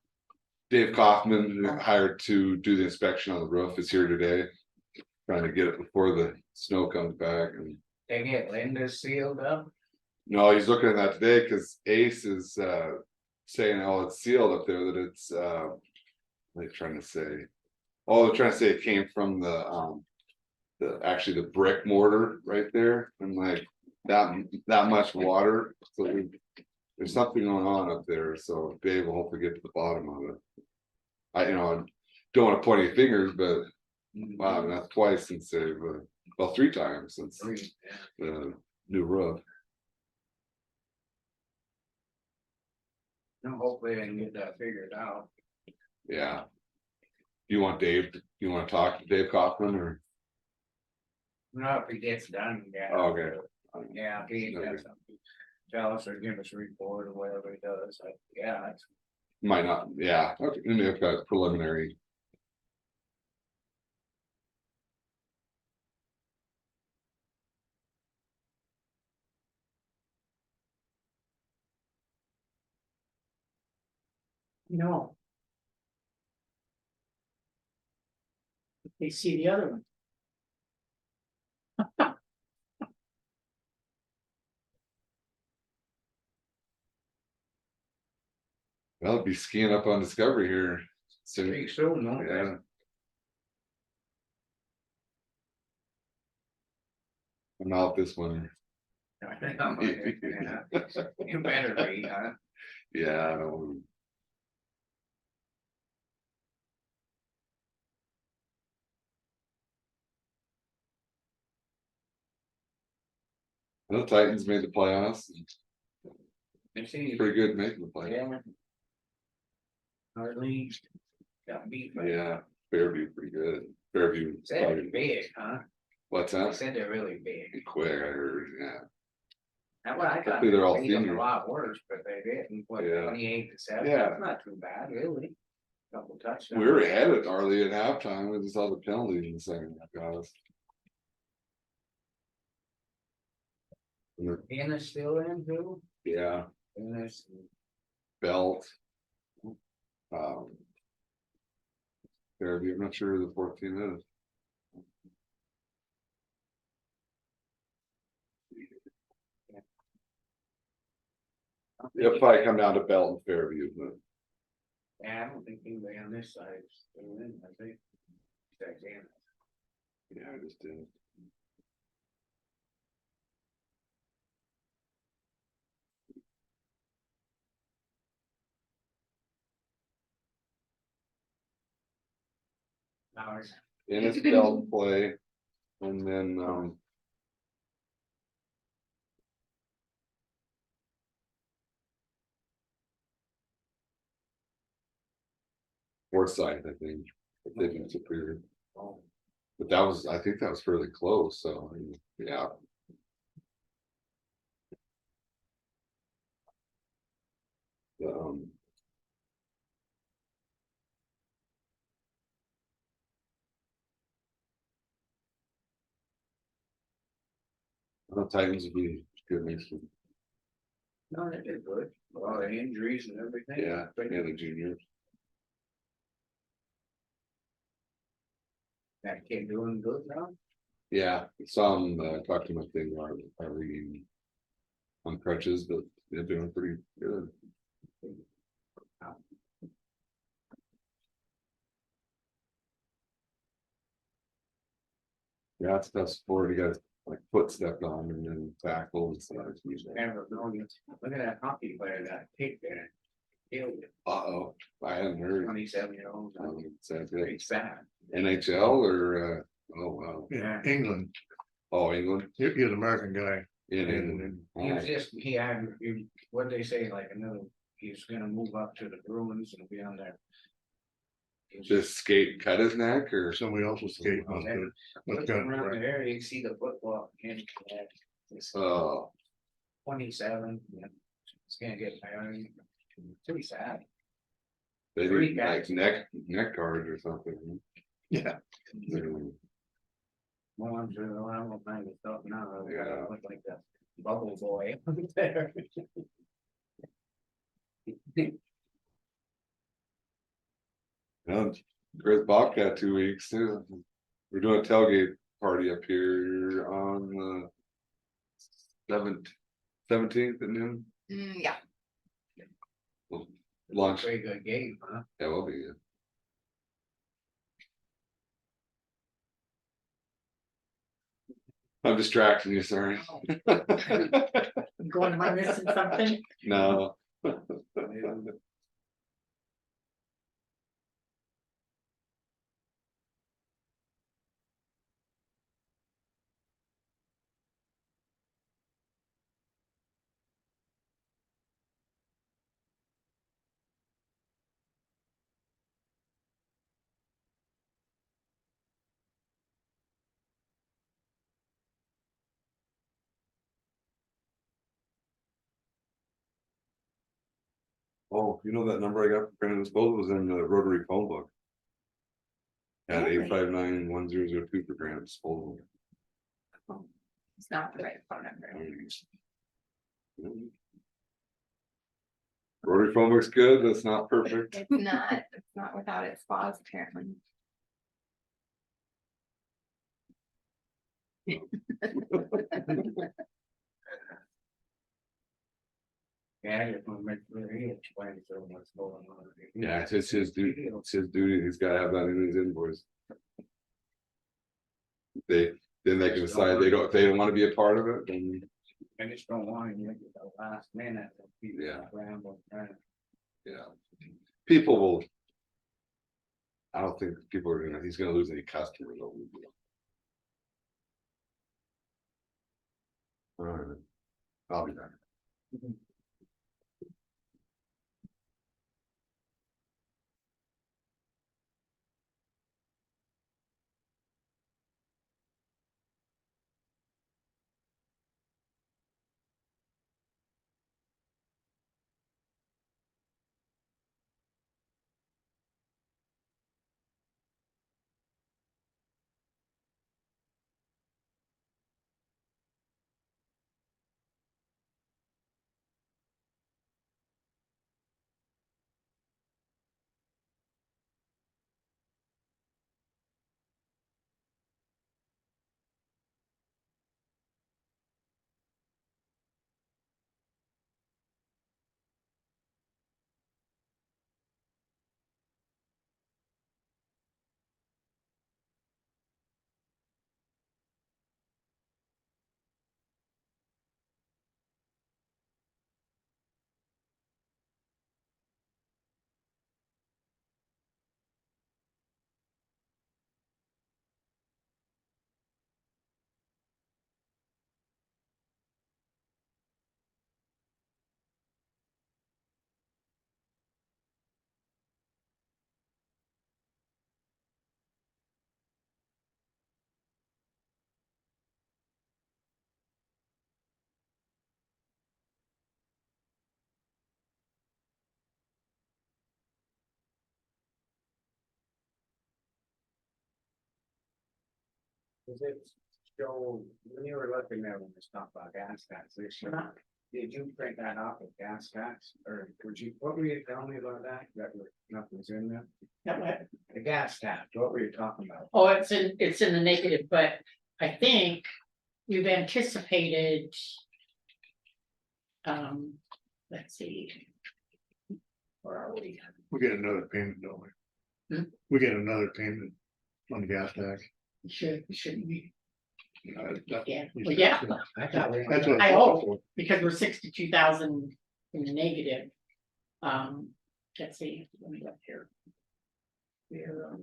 Dave Kaufman, who hired to do the inspection on the roof, is here today. Trying to get it before the snow comes back, and They get Linda sealed up. no, he's looking at that today, cause Ace is saying, oh, it's sealed up there, that it's what are they trying to say? Oh, they're trying to say it came from the actually the brick mortar right there, and like that much water, so there's something going on up there, so Dave will hopefully get to the bottom of it. I don't wanna point any fingers, but wow, that's twice since they've well, 3 times since the new roof. And hopefully they can get that figured out. Yeah. You want Dave, you wanna talk to Dave Kaufman or? Not if he gets done, yeah. Oh, okay. Yeah, if he got something. Tell us or give us a report or whatever he does, like, yeah, it's. Might not, yeah, okay, maybe I've got preliminary. no. They see the other one. Well, I'll be skiing up on Discovery here soon. Pretty soon, no? Yeah, I'm out this winter. You better be, huh? Yeah, I don't. The Titans made the playoffs. You see, Pretty good making the playoffs. yeah. Hardly got beat by. Yeah, Fairview pretty good. Fairview. Said they're big, huh? What's They that? said they're really big. Quick, I heard, yeah. That's what I thought. Hopefully they're all They beat them seniors. A lot worse, but they didn't, what, Yeah. 28-7, Yeah. that's not too bad, really. Couple touchdowns. We were ahead at Arlie at halftime. We just saw the penalty in the second half, guys. Ennis still in too? Yeah, Ennis. Belt. Fairview, I'm not sure who the 14 is. If I come down to Belt and Fairview, but Yeah, I don't think anybody on this side is still in, I think. Besides Ennis. yeah, I just did. Ours. Ennis Belt play. And then Forsyth, I think. They've been superior. But that was, I think that was fairly close, so, I mean, yeah. Um. The Titans would be good next week. No, they did good, with all the injuries and everything. Yeah, and the juniors. That kid doing good now? Yeah, some talked to my thing are on crutches, but they're doing pretty good. Yeah, it's tough sport. You got like foot stepped on and then tackle and stuff. Never known you. Look at that hockey player that kicked there. Killed it, Uh-oh, I hadn't heard. 27-year-old. Sounds Pretty good. sad. NHL or oh wow. Yeah, England, Oh, England. he's an American guy. In England. He was just, he had, what'd they say, like another, he's gonna move up to the Bruins and be on there. Just skate cut his neck or Somebody else was skating. Oh, man. That's Look good. around the area, you see the football. And it's oh 27, yeah. It's gonna get married. Pretty sad. they Three do guys. like neck guards or something. Yeah. Well, I'm sure the animal kind of stuff now, Yeah. look like that bubble boy there. Yeah, Chris Bobcat 2 weeks too. We're doing a tailgate party up here on the 17th at noon. Yeah, Lunch, Very good game, huh? yeah, we'll be good. I'm distracting you, sorry. Going, am I missing something? No. Oh, you know that number I got from Brandon Disposal was in the Rotary phone book. At Really? 859-1002 for Brandon Disposal. it's not the right phone number. Rotary phone book's good, that's not perfect. It's not without its flaws apparently. Yeah, I just want to make sure he explains to them what's going on. Yeah, it's his duty, he's gotta have that in his invoice. Then they can decide they don't, if they don't wanna be a part of it, then. I just don't want him to get the last minute. of people Yeah. scrambling, trying to- Yeah, people will. I don't think people are gonna, he's gonna lose any customers over it. Alright. I'll be back. Does it show, when you were looking there when we talked about gas tax this year, did you print that off of gas tax, or would you, what were you telling me about that? That nothing's in there? That what? The gas tax, what were you talking about? Oh, it's in the negative, but I think we've anticipated. Let's see. Where are we? We get another payment, don't we? Hmm? We get another payment on the gas tax. Shouldn't we? That- Yeah, well, yeah, I thought we. That's what. I hope. Because we're 62,000 in the negative. Let's see, let me look here. We're,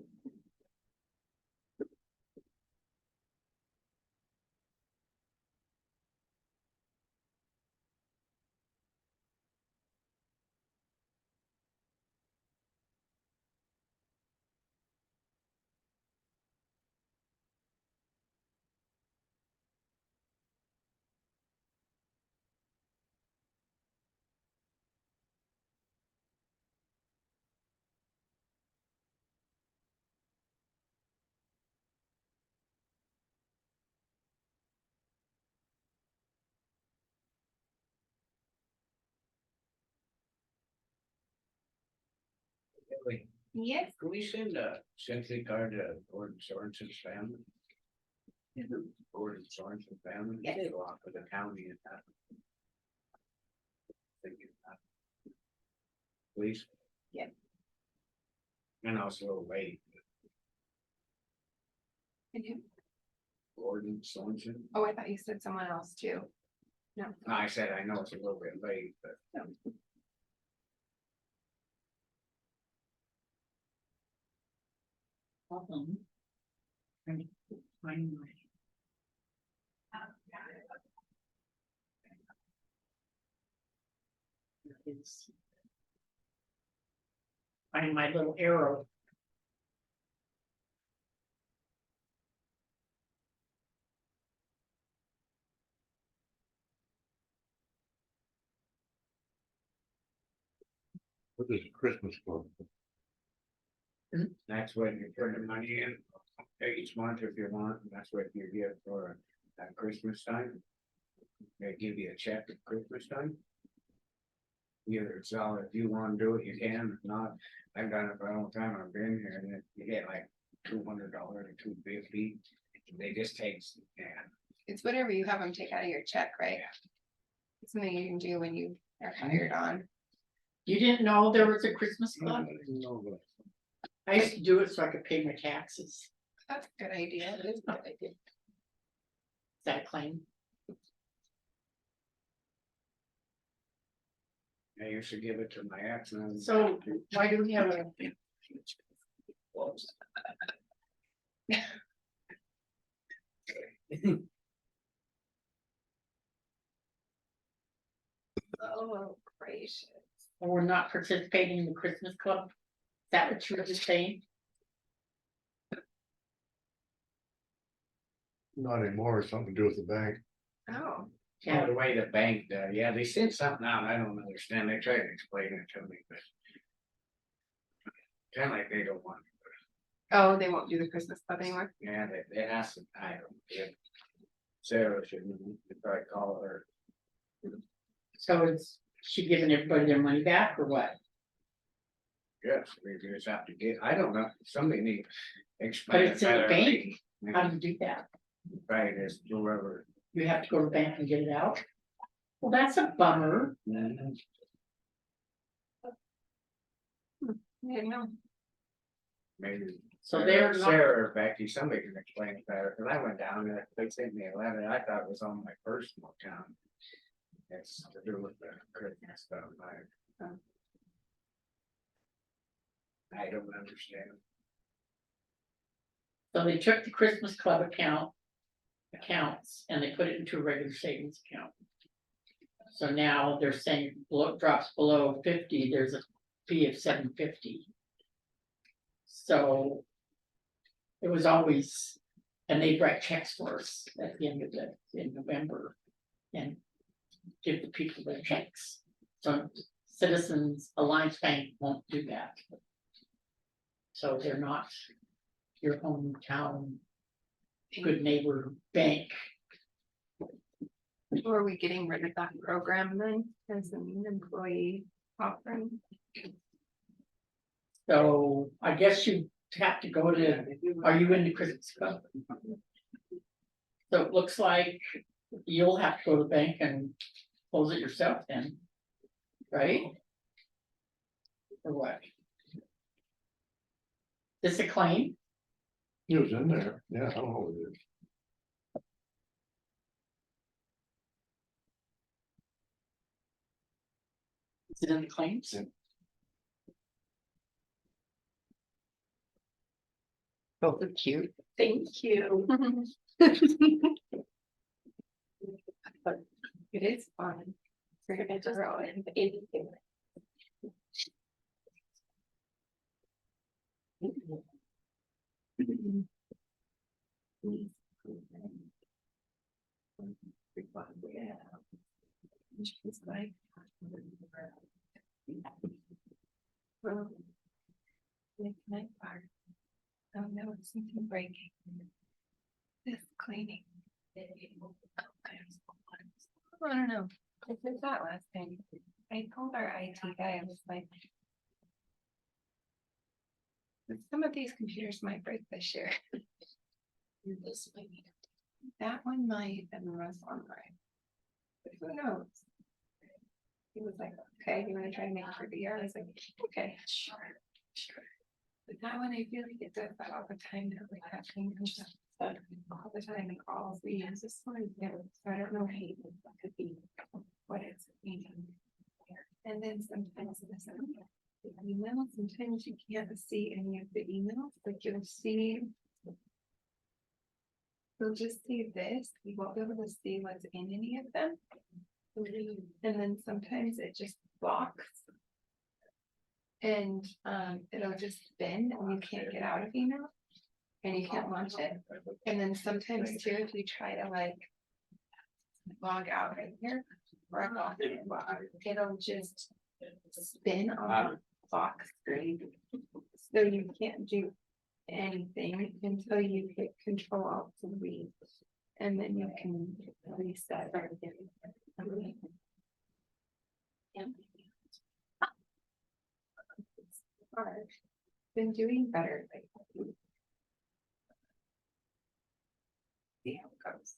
Wait, Yes. can we send a Century card to Gordon Sorensen's family? Gordon Sorensen's family? Yes. They go off of the county and that. Thinking that. Please? Yeah. And also late, Gordon Sorensen. Oh, I thought you said someone else too. No. I said, I know it's a little bit late, but. Trying to find my- It's- Find my little arrow. What is a Christmas club? That's when you put the money in each month if you want, and that's what you get for at Christmas time. They give you a check at Christmas time. Either it's all, if you wanna do it, you can, if not, I've done it for a long time, I've been here, and you get like $200 or $250. They just take, yeah, It's whatever you have them take out of your check, right? It's something you can do when you are hired on. You didn't know there was a Christmas club? no, but I used to do it so I could pay my taxes. That's a good idea. It is a good idea. Is that a claim? I used to give it to my ex and. So why do we have a? Oh, gracious. We're not participating in the Christmas club? Is that what you were just saying? Not anymore, it's something to do with the bank. Oh, Yeah, the way the bank, yeah, they sent something out, I don't understand, they tried to explain it to me, but. Kinda like they don't want, oh, they won't do the Christmas club anymore. yeah, they asked, I don't, yeah. Sarah should probably call her, So is she giving everybody their money back or what? yes, we just have to get, I don't know, somebody need. to But explain it's it in the better. bank. How do you do that? Right, it's whoever. You have to go to the bank and get it out? Well, that's a bummer. I didn't know. Maybe. So they're not, Sarah or Becky, somebody can explain it better, cause I went down there, they sent me a letter, I thought it was on my personal account. It's to do with the Christmas stuff, I don't understand. so they took the Christmas club accounts and they put it into a regular savings account. So now they're saying it drops below 50, there's a fee of $7.50. So it was always, and they write checks for us at the end of in November and give the people their checks. So Citizens Alliance Bank won't do that. So they're not your hometown good neighbor bank. Or are we getting rid of that program then as an employee offering? So I guess you have to go to, are you in the Christmas club? So it looks like you'll have to go to the bank and close it yourself then, right? Or what? This a claim? It was in there, yeah, I don't know what it is. Is it in the claims? Oh, they're cute. Thank you. It is fun. We're gonna just throw in anything. She's like. Well. Like my part. Oh no, it's something breaking. This cleaning. I don't know. I did that last time. I told our IT guy, I was like. Some of these computers might break this year. This might be. That one might and the rest one might. But who knows? He was like, okay, you wanna try to make it for VR? I was like, okay, sure. But that one, I feel like it does that all the time now, like that thing comes up all the time and calls. We use this one, so I don't know what could be, what it's meaning. And then sometimes this, the email, sometimes you can't see any of the emails, like you'll see. You'll just see this, you won't be able to see what's in any of them. And then sometimes it just blocks. And it'll just spin and you can't get out of email. And you can't launch it. And then sometimes too, if you try to like log out right here, or log in, it'll just spin on the lock screen. So you can't do anything until you hit Control Alt Delete. And then you can reset it again. Yeah. It's hard. Been doing better lately. See how it goes.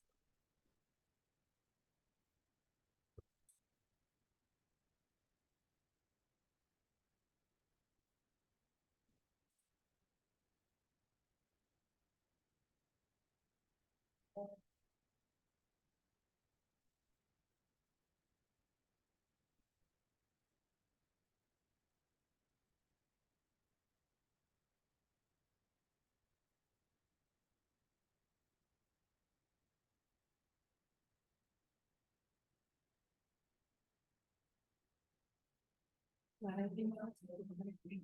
A lot of things else that we're gonna be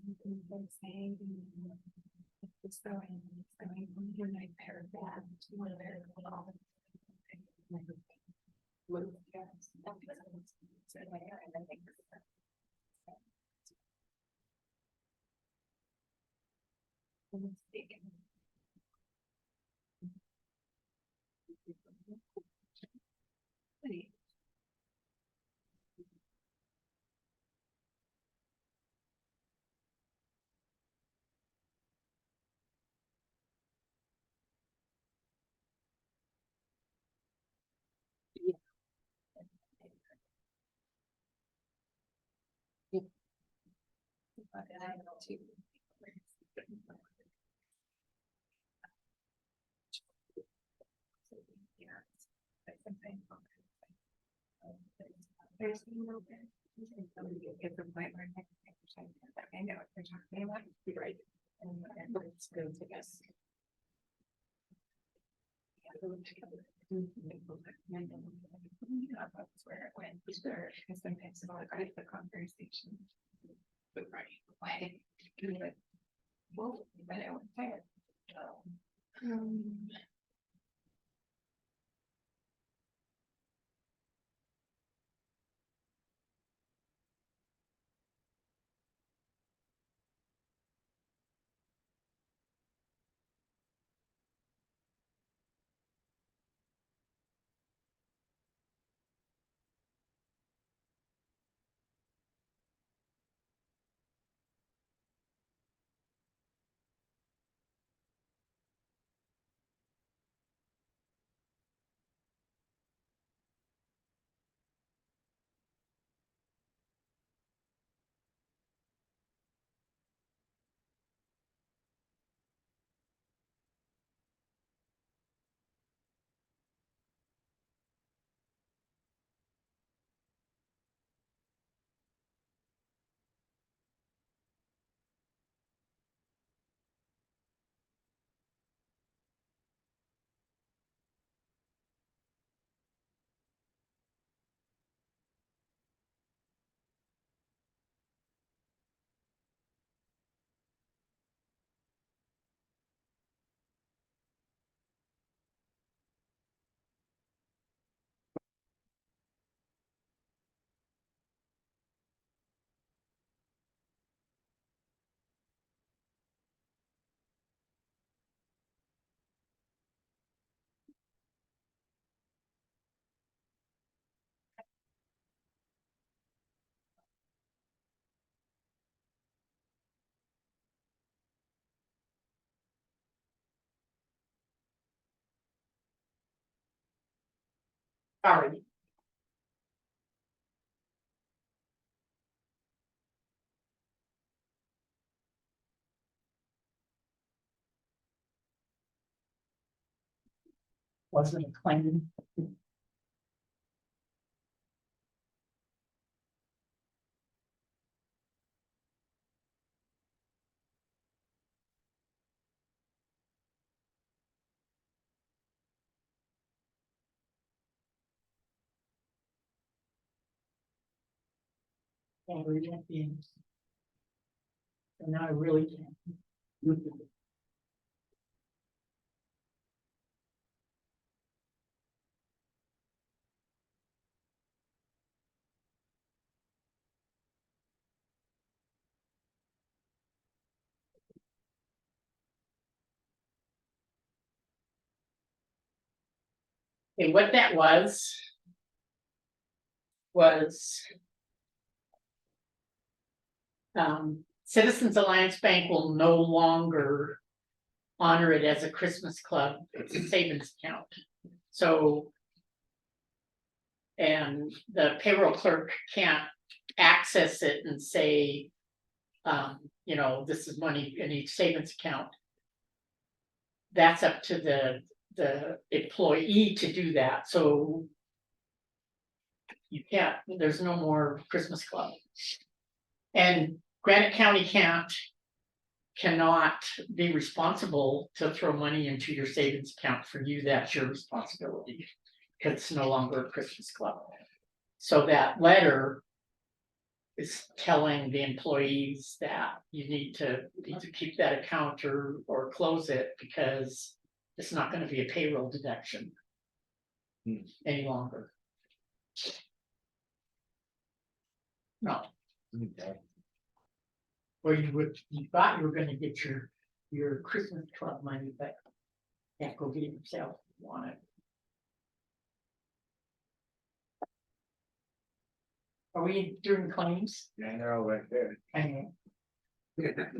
saying. It's going, you're like paragraph, one paragraph. Move, yes. So like, I think. Mistaken. But I know too. There's no. Get the point where I know what they're talking about. You're right. And it's good to guess. That's where it went. Because sometimes it's like the conversation. But right, why did it? Well, but I went there. Alright. Wasn't a claim. Can't read that in. And now I really can't. Okay, what that was. Citizens Alliance Bank will no longer honor it as a Christmas club, it's a savings account, so. And the payroll clerk can't access it and say, you know, this is money in each savings account. That's up to the employee to do that, so. You can't, there's no more Christmas club. And Granite County cannot be responsible to throw money into your savings account for you, that's your responsibility. Cause it's no longer a Christmas club. So that letter is telling the employees that you need to keep that account or close it because it's not gonna be a payroll deduction any longer. No. Okay. Or you thought you were gonna get your Christmas club money, but can't go get it yourself if you want it. Are we doing claims? Yeah, they're all right there. I know,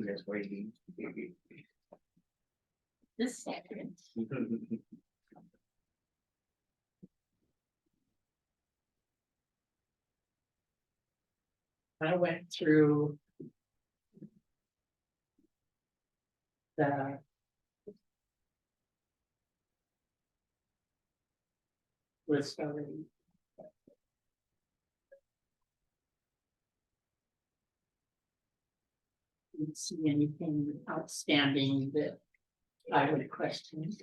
Just waiting. this second, I went through. The. List already. Didn't see anything outstanding that I would question.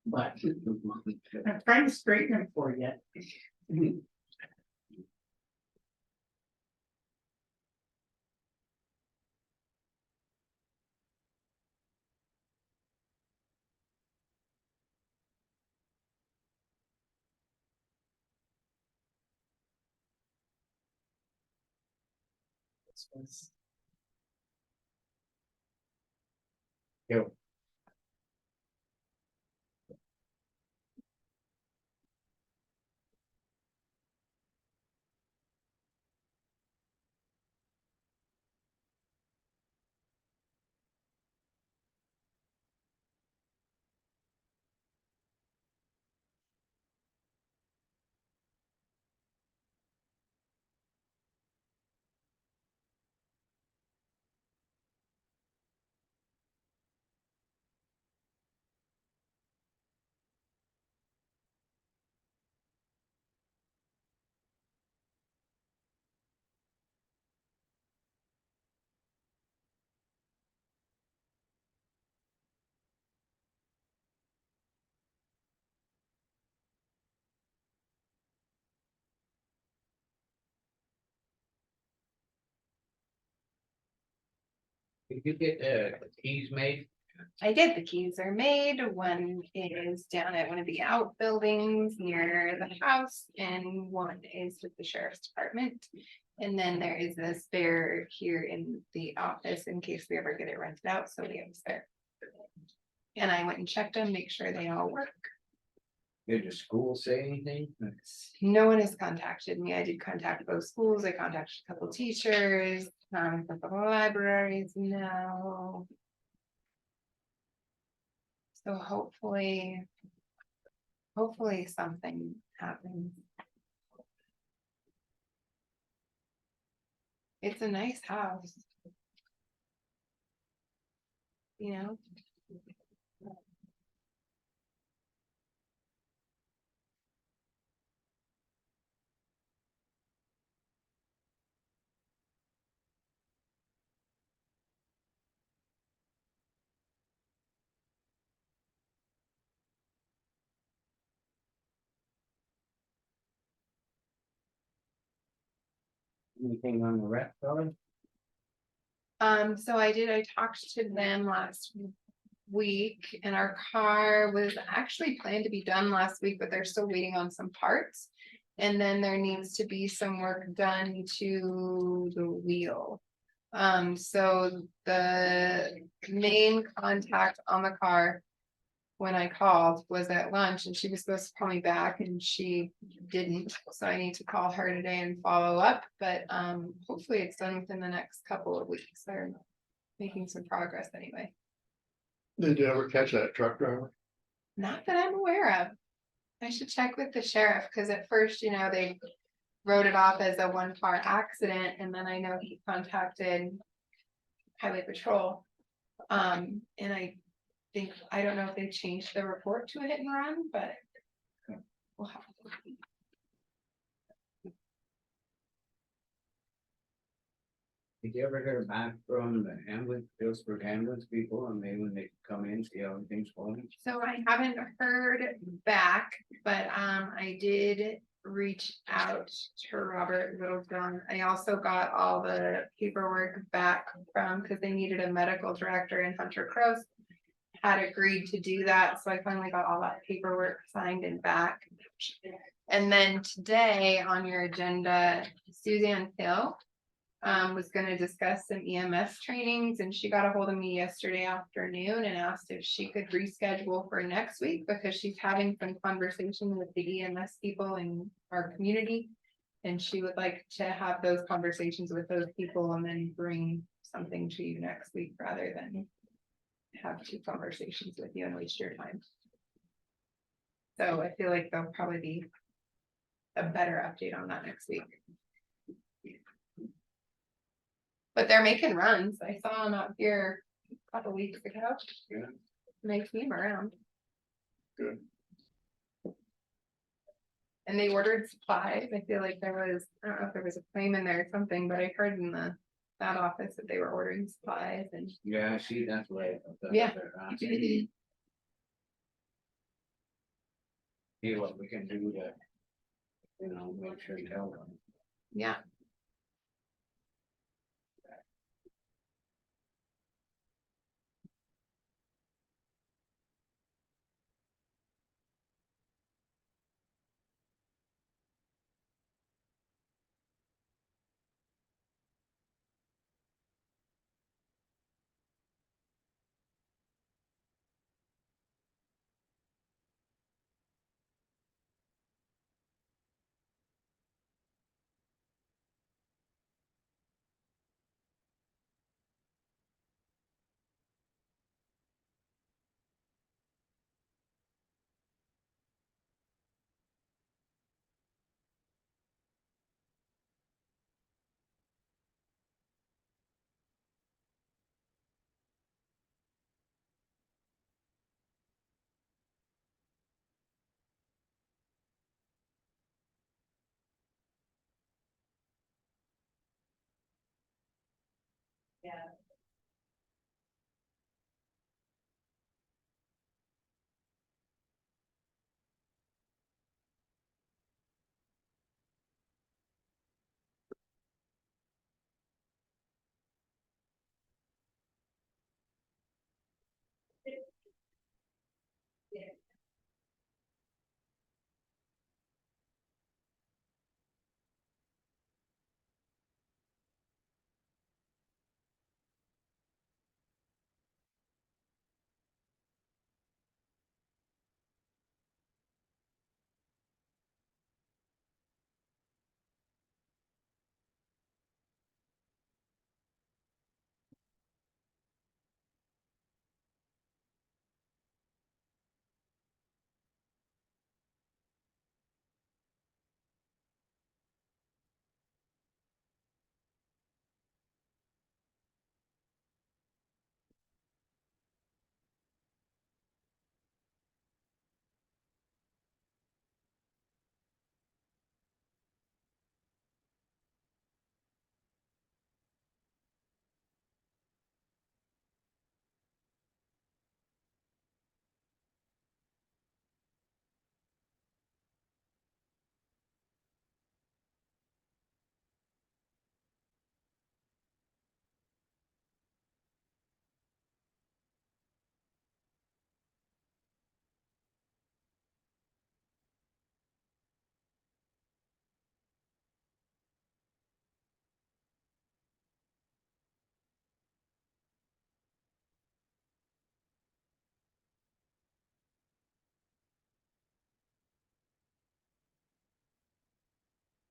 But I'm trying to straighten it for you. This was. Yep. Did you get the keys made? I did, the keys are made, one is down at one of the outbuildings near the house, and one is with the sheriff's department. And then there is a spare here in the office in case we ever get it rented out, so we have a spare. And I went and checked them, make sure they all work. Did the school say anything? No one has contacted me. I did contact both schools. I contacted a couple teachers, a couple libraries, no. So hopefully something happens. It's a nice house. You know? Anything on the rec side? So I talked to them last week and our car was actually planned to be done last week, but they're still waiting on some parts. And then there needs to be some work done to the wheel. So the main contact on the car when I called was at lunch and she was supposed to call me back and she didn't. So I need to call her today and follow up, but hopefully it's done within the next couple of weeks. They're making some progress anyway. Did you ever catch that truck driver? Not that I'm aware of. I should check with the sheriff, because at first, they wrote it off as a one-car accident, and then I know he contacted Highway Patrol. And I don't know if they changed the report to a hit and run, but we'll have to. Did you ever hear back from the ambulance, Phillipsburg ambulance people, and maybe when they come in, see how everything's going? So I haven't heard back, but I did reach out to Robert Littlejohn. I also got all the paperwork back from, because they needed a medical director, and Hunter Cross had agreed to do that, so I finally got all that paperwork signed and back. And then today on your agenda, Suzanne Hill was going to discuss some EMS trainings, and she got a hold of me yesterday afternoon and asked if she could reschedule for next week, because she's having some conversation with the EMS people in our community. And she would like to have those conversations with those people and then bring something to you next week, rather than have 2 conversations with you and waste your time. So I feel like there'll probably be a better update on that next week. But they're making runs. I saw them out here a couple weeks ago. Yeah. And they came around. Good. And they ordered supplies. I feel like there was, I don't know if there was a claim in there or something, but I heard in that office that they were ordering supplies and. Yeah, see, that's right. Yeah. See what we can do to, make sure you help them. Yeah. Yeah.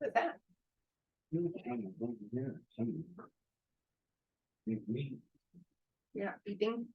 What's that? You're not beeping?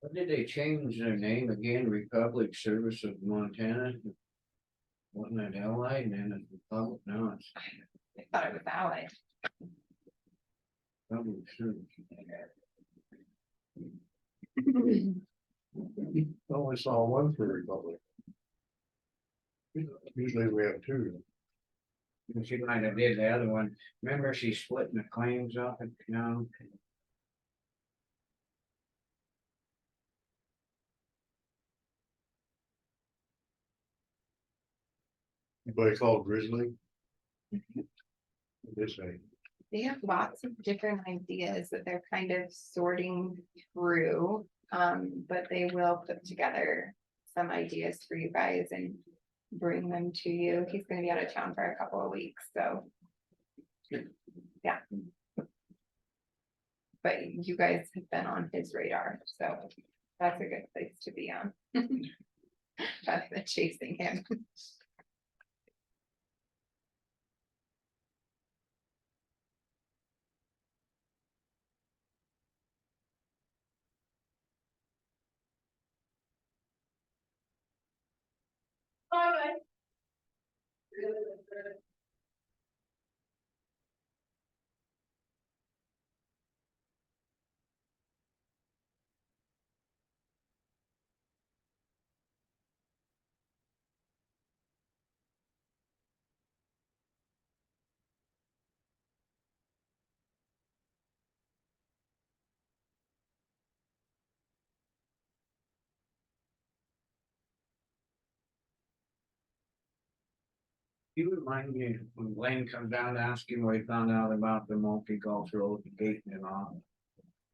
What did they change their name again? Republic Service of Montana? Wasn't it Allied and then it's Republic? No, it's I thought it was Allied. Republic Service. Only saw one for Republic. Usually we have two. And she might have did the other one. Remember she splitting the claims up, you know? Anybody called Grizzly? This ain't. They have lots of different ideas that they're kind of sorting through. But they will put together some ideas for you guys and bring them to you. He's gonna be out of town for a couple of weeks, so. Yeah. But you guys have been on his radar, so that's a good place to be on. Rather than chasing him. You remind me when Blaine comes down to ask him what he found out about the multi-cultural gate and all.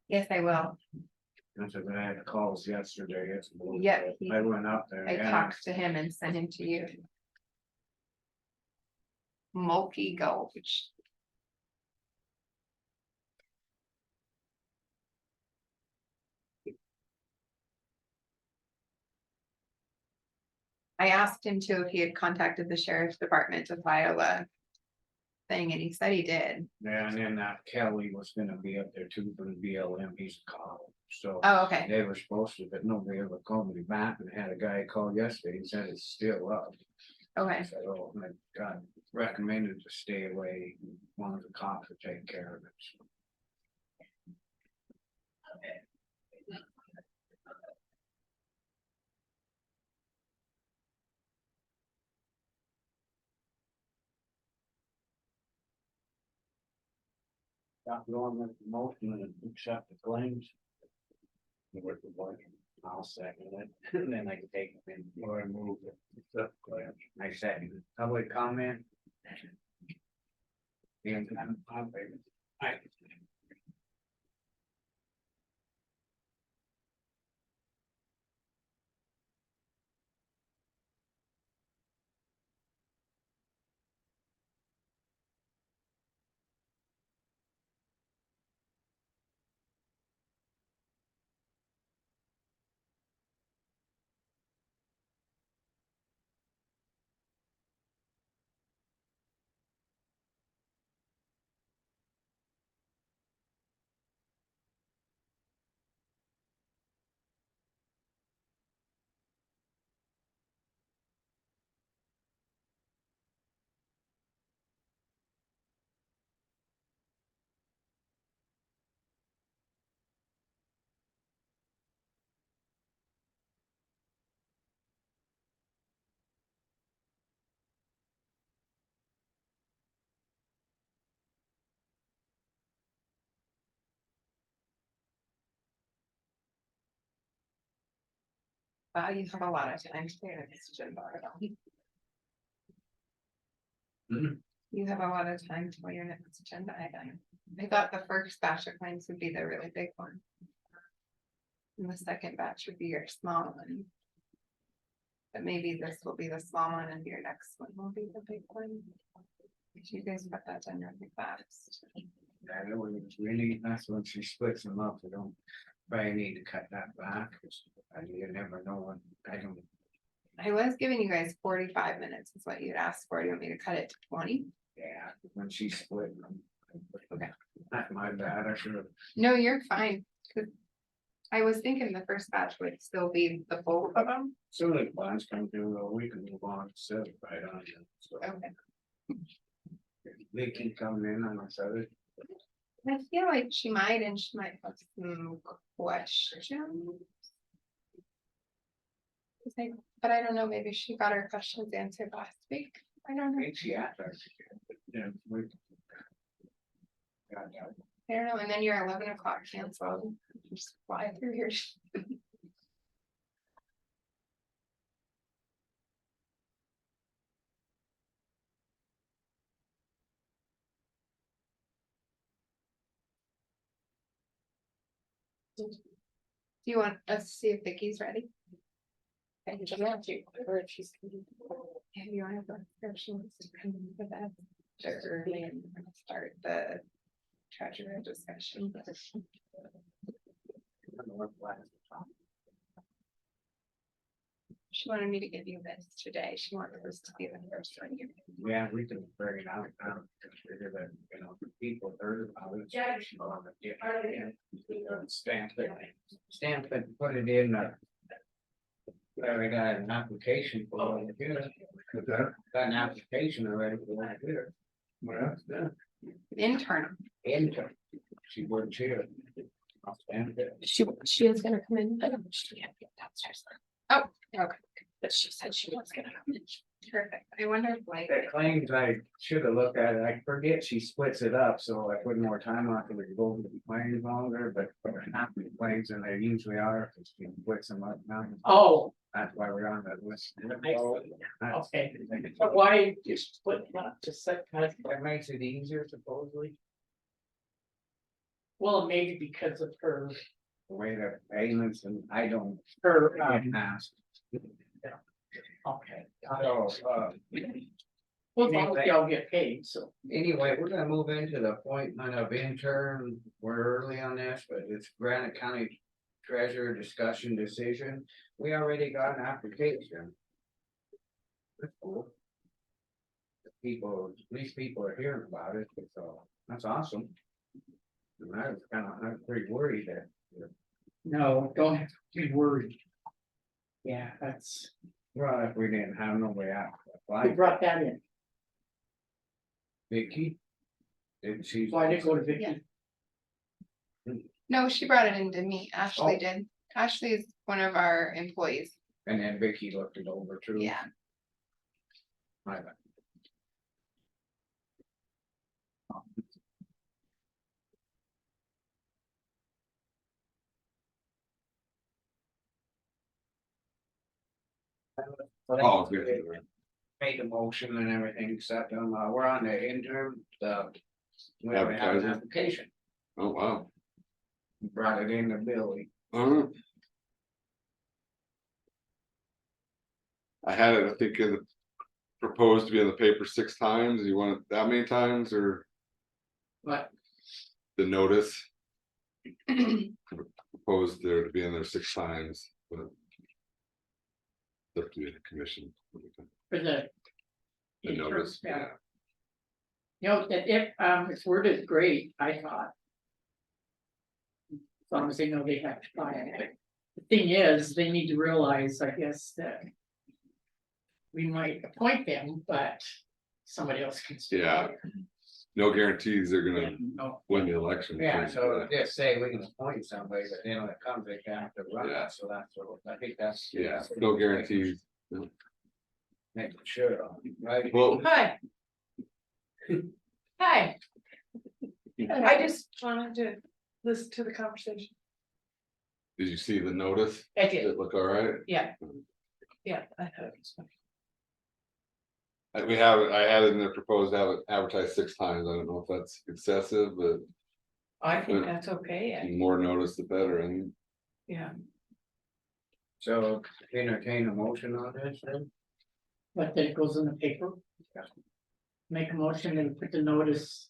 Yes, I will. I said, I had calls yesterday. Yeah, he- I went up there. I yeah. talked to him and sent him to you. Mulkey Gulch. I asked him too if he had contacted the sheriff's department to file a thing, and he said he did. Yeah, and then Kelly was gonna be up there too for the BLM, he's a cop, so. Oh, okay. They were supposed to, but nobody ever called me back, and I had a guy call yesterday, and said it's still up. I Okay. said, oh, my God, recommended to stay away, one of the cops would take care of it. So. Got going with the motion and accept the claims. With the blank. I'll second it, and then I can take it in. Well, I move it. I second it. Public comment? Being none, all in favor? Aye. Wow, you have a lot of time to do this agenda item. Mhm. You have a lot of time to your next agenda item. I thought the first batch of claims would be the really big one. And the second batch would be your small one. But maybe this will be the small one and your next one will be the big one. If you guys got that done really fast. Yeah, that was really, that's when she splits them up, we don't, probably need to cut that back, 'cause you never know when, I don't. I was giving you guys 45 minutes is what you'd asked for. You want me to cut it to 20? Yeah, when she split them. Okay. Not my bad, I should have. No, you're fine. 'Cause I was thinking the first batch would still be the bulk of them. Soon as bonds come through, we can move on, set it right on them, so. Okay. They keep coming in on us, other. I feel like she might and she might have some questions. But I don't know, maybe she got her questions answered last week. I don't know. Ain't she at us? Yeah, we. God, yeah. I don't know. And then your 11 o'clock canceled. Just fly through here. Do you want us to see if Vicky's ready? Okay, you doesn't have to, or if she's. If you want to go, if she wants to come in for that. Early and we're gonna start the treasurer discussion. She wanted me to give you this today. She wanted this to be the first one. Yeah, we can bring it out now, consider that, you know, people heard about it. Yeah. Stamp it, put it in, we got an application for it here, But that, got an application already for it here. well, yeah, Internal. Enter, she works here. I'll stamp it. She is gonna come in, but she can't get downstairs. Oh, okay, But she said she was gonna come in. perfect. I wonder if like, That claims I should have looked at it, I forget she splits it up, so I put more time on it, we could go over the claims longer, but not the claims than they usually are, because she splits them up now. Oh, That's why we're on that list. okay. But why just split it up to set kind of, That makes it easier supposedly, well, maybe because of her, the way the payments and I don't her, get asked. okay. So, Well, as long as y'all get paid, so. anyway, we're gonna move into the appointment of intern. We're early on this, but it's Granite County Treasurer discussion decision. We already got an application. That's cool. People, at least people are hearing about it, so that's awesome. And I was pretty worried that. No, don't have to be worried. Yeah, that's, Well, if we didn't have nobody out to who apply, brought that in? Vicky. Did she? Why did it go to Vicky? no, she brought it into me. Ashley Oh. did. Ashley is one of our employees. And then Vicky looked it over too. Yeah. My bad. Oh, good. Made a motion and everything, except we're on the interim, we haven't had an Advertising. application, Oh, wow. brought it in to Billy. Uh, I had it, I think, in the proposed to be in the paper 6 times. You want it that many times or But the notice? Proposed there to be in there 6 times, but. It's up to the commission. for the. The notice, yeah. You know, that if, it's worded great, I thought. As long as they know they have to buy it. The thing is, they need to realize, I guess, that. We might appoint them, but somebody else can. still Yeah. hire. No guarantees they're Yeah, gonna no. win the election. Yeah, so just say we can appoint somebody, but then when it comes, they have to run Yeah. it, so that's what, I think that's. Yeah, no guarantees. Make sure, right? Well, Hi. Hi. I just wanted to listen to the conversation. did you see the notice? I Did it look all right? Yeah. Yeah, I thought it was. We have it, I had it in there proposed to have it advertised 6 times. I don't know if that's excessive, but I think that's okay, the more notice, the better. And yeah. So entertain a motion on this then? But then it goes in the paper. Make a motion and put the notice.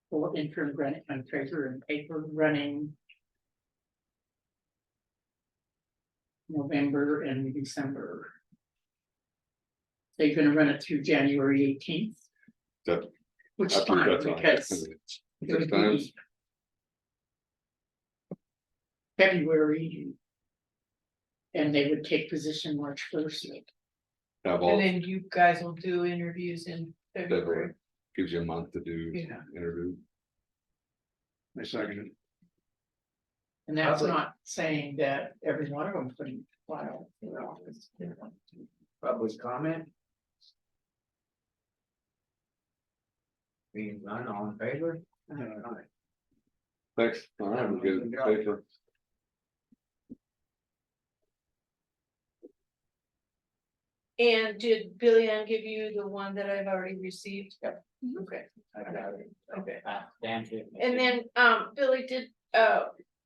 For interim grant and treasurer and paper running. November and December. So you're gonna run it through January 18th. That- Which is I think fine, that's all. because. it would 6 times, be February. And they would take position March 1st. have all, then you guys will do interviews in February. Gives you a month to do Yeah. interview. I second it. And that's Public. not saying that every one of them couldn't file for office. Public comment? Being none, all in favor? Aye. Thanks. All right, we're good. Paper. And did Billy Ann give you the one that I've already received? Yep. Okay, I got it. okay. Dan did. And then, Billy, did,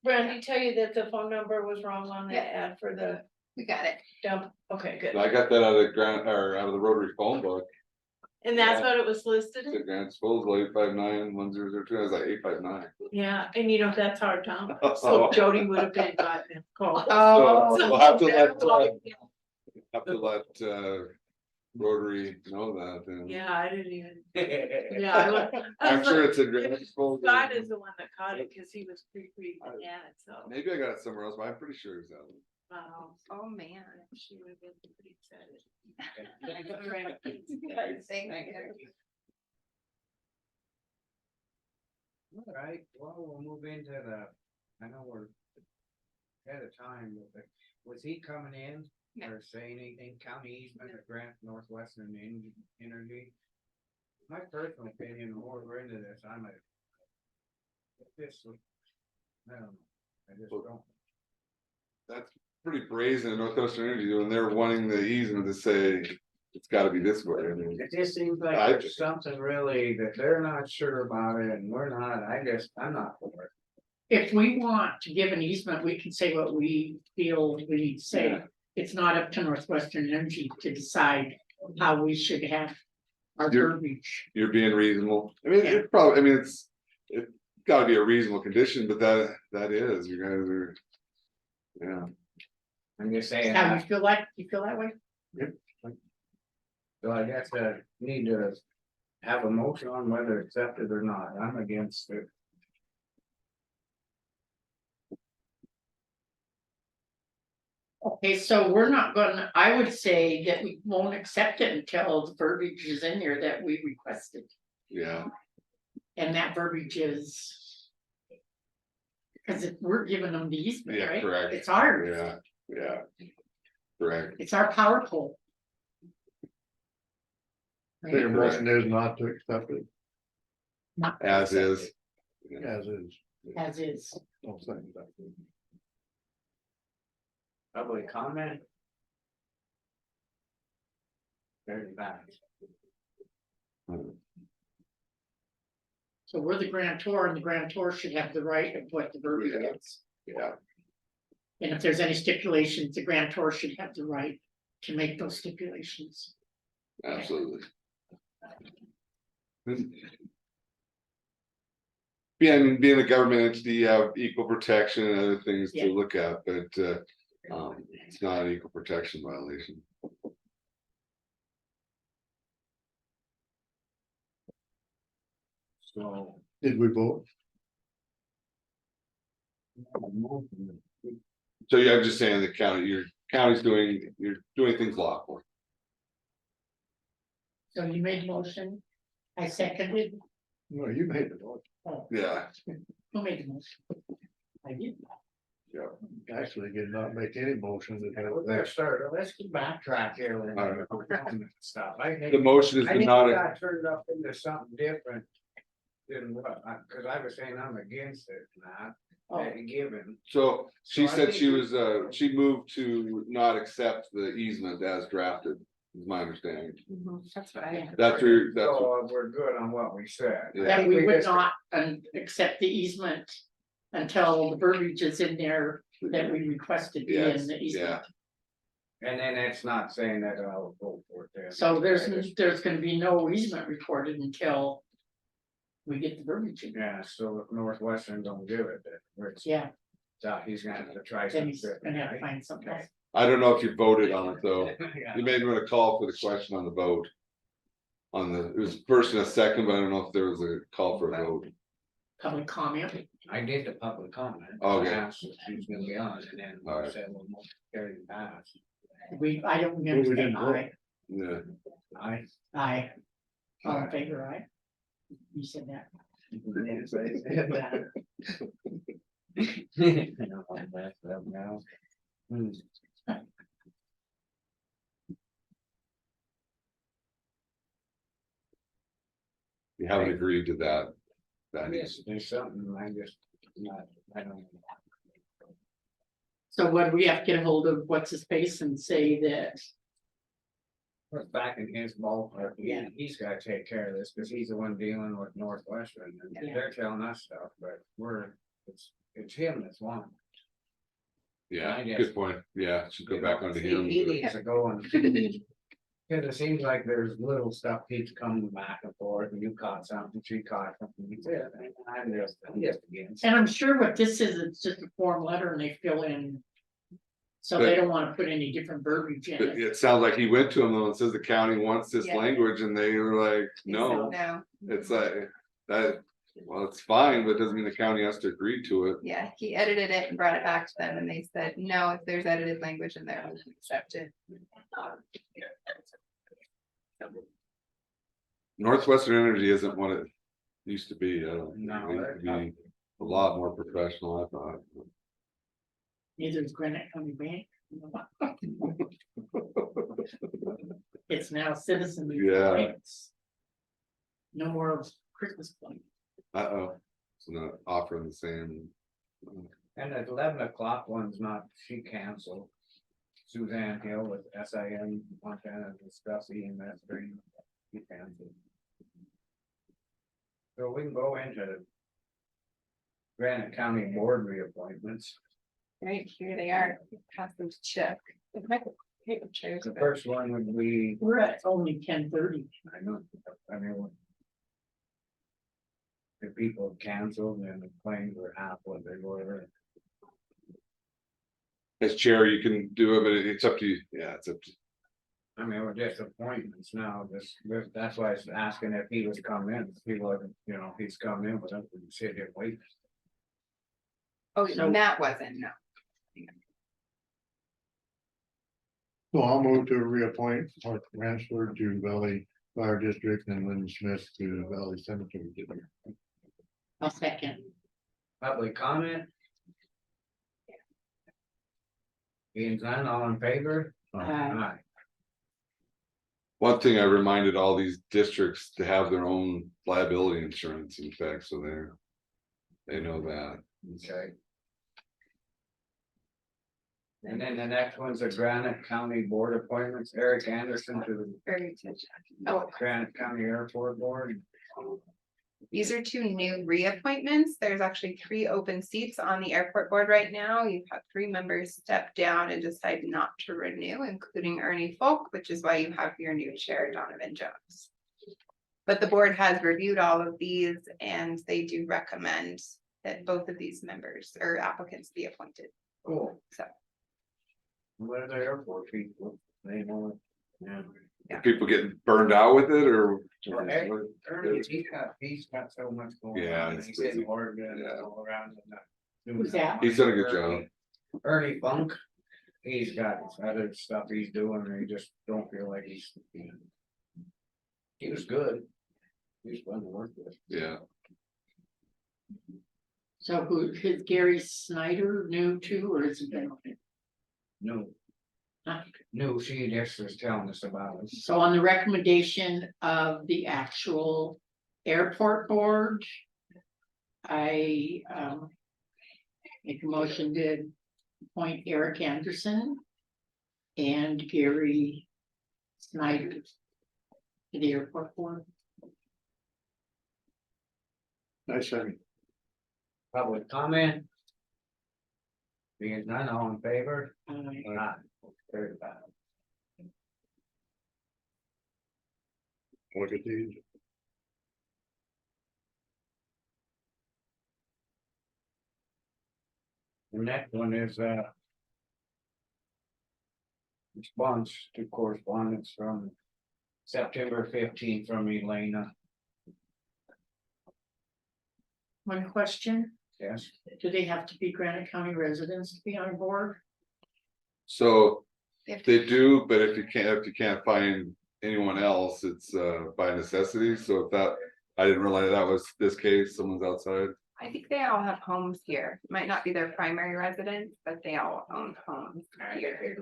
Brandy tell you that the phone number was wrong on the Yeah. ad for the We got it. dump? Okay, good. I got that out of grant or out of the Rotary phone book. And that's Yeah. what it was listed? The grant disposal 859-1002. I was like 859. Yeah, and you know, that's our town, so Jody would have been got them called. Oh. So we'll have to let Rotary know that then. Yeah, I didn't even, yeah, I was I'm sure like, it's a grant disposal. Scott is the one that caught it, cause he was pretty mad, so. Maybe I got it somewhere else, but I'm pretty sure it's that one. Oh, man. She would have been pretty excited. Thank you. All right, well, we'll move into I know we're ahead of time, but was he coming in No. or saying anything, county easement or grant Northwestern Energy? My personal opinion, the more we're into this, I'm this, I don't know, I just don't. That's pretty brazen in Northwestern Energy when they're wanting the easement to say it's gotta be this way. I mean, It just seems like I- there's something really that they're not sure about it and we're not, I'm not for it. If we want to give an easement, we can say what we feel we need to say. Yeah. It's not up to Northwestern Energy to decide how we should have our You're- verbiage. You're being reasonable. I mean, it probably, I mean, it's gotta be a reasonable condition, but that is, you guys are. Yeah, I'm just saying. How you feel that way? So I guess need to have a motion on whether accepted or not. I'm against it. Okay, so we're not gonna, I would say that we won't accept it until the verbiage is in there that we requested, yeah, and that verbiage is. Because if we're giving them the easement, yeah, right? correct. It's ours, Yeah. Correct. it's our power pole. So your motion is not to accept it Not As is. as is. As is. I'll second that. Public comment? Very bad. So we're the grantor, and the grantor should have the right of what the verbiage is. Yeah, And if there's any stipulations, the grantor should have the right to make those stipulations. absolutely. Yeah, I mean, being a government entity, you have equal protection and other things Yeah. to look at, but it's not an equal protection violation. So. Did we vote? So yeah, I'm just saying the county, your county's you're doing things lawful. So you made a motion, I seconded, No, you made the vote. Yeah, who made the motion? I did. Actually, did not make any motion. We're gonna start, let's get backtrack here. with the Stuff. the motion is I to think not, that turned up into something different. Than what, cause I was saying I'm against it, not given. so she So I said think she we- was, she moved to not accept the easement as drafted, is my understanding. That's what I. That's where, that's, So we're good on what we said. Yeah. That we would just- not accept the easement until the verbiage is in there that we requested be in the easement. And then it's not saying that I'll vote for it then. So there's gonna be no easement recorded until we get the verbiage in. Yeah, so if Northwestern don't give it, then it's, Yeah, he's gonna have to try then something. he's gonna have to find something else. I don't know if you voted on it though. Yeah. You may want to call for the question on the vote. On the, it was first and a second, but I don't know if there was a call for a vote. Public comment. I did the public comment. Okay. I asked if she was gonna be on, and then All right. said, well, most carried and passed. I don't remember we saying didn't vote. aye. Yeah, Aye. All in favor, aye? You said that. Yes, I said that. I don't wanna mess it up now. you haven't agreed to that. That Yes, is, there's something, I just, not, I don't. So what do we have to get a hold of what's his face and say that, We're back in his ballpark, Yeah. he's gotta take care of this, cause he's the one dealing with Northwestern, and Yeah. they're telling us stuff, but it's him that's one. yeah, I guess. good point. Yeah, should go back onto He him. needs to go and. Cause it seems like there's little stuff keeps coming back and forth, and you caught something, she caught something, you said, I'm just against. and I'm sure what this is, it's just a form letter and they fill in. So they don't wanna put any different verbiage in But it. it sounds like he went to him though and says the county wants this Yeah. language and they were like, no. No, It's like, that, well, it's fine, but it doesn't mean the county has to agree to it. yeah, he edited it and brought it back to them and they said, no, if there's edited language in there, we can accept it. Northwestern Energy isn't what it used to be. I don't. No, It used to be a lot more professional, I thought. Neither is Granite County Bank. It's now Citizen. Yeah. Banks. No more of Christmas point. Uh-oh, it's not offering the same. And at 11 o'clock one's not, she canceled. Suzanne Hill with SIM Montana discuss EMS training. She canceled. So we can go into. Granite County Board reappointments. Right, here they are, pass them to Chuck. Paper chairs, The but- first one would be, We're at only 10:30. I know, I mean. The people canceled and the claims were half what they were. As chair, you can do it, but it's up to you. Yeah, it's up to. I mean, we're just appointments now, that's why I was asking if he was coming in, if he wasn't, if he's coming in, but I would sit here wait. Oh, So- Matt wasn't, no. So I'll move to reappoint Mark Ransford to Valley Fire District and Lynn Smith to Valley Cemetery District. I'll second. Public comment? Being done, all in favor? Aye. One thing I reminded all these districts to have their own liability insurance, in fact, so they know that. Okay. And then the next one's a Granite County Board appointments, Eric Anderson to the Heritage. Oh, Granite County Airport Board. these are two new reappointments. There's actually 3 open seats on the airport board right now. You've had 3 members step down and decide not to renew, including Ernie Folk, which is why you have your new chair, Donovan Jones. But the board has reviewed all of these and they do recommend that both of these members or applicants be appointed. Cool. So, What are the airport people? They know. Yeah. People getting burned out with it or? Well, Ernie, he's got so much going on. Yeah, it's He's in busy. Oregon Yeah. and all around. Who's that? He's done a good job. Ernie Funk, he's got other stuff he's doing, and he just don't feel like he's. He was good. He was fun to work with. Yeah, So who, is Gary Snyder new too, or is it been? No. Huh? No, she just was telling us about it. So on the recommendation of the actual airport board. I make a motion to appoint Eric Anderson. And Gary Snyder. To the airport board. Nice, second. Public comment? Being none, all in favor? Uh, Aye. Carried by. Look at these. The next one is response to correspondence from September 15th from Elena. One question, Yes, do they have to be Granite County residents to be on board? so if they do, but if you can't find anyone else, it's by necessity, so if that. I didn't realize that was this case, someone's outside. I think they all have homes here. Might not be their primary residence, but they all own homes here.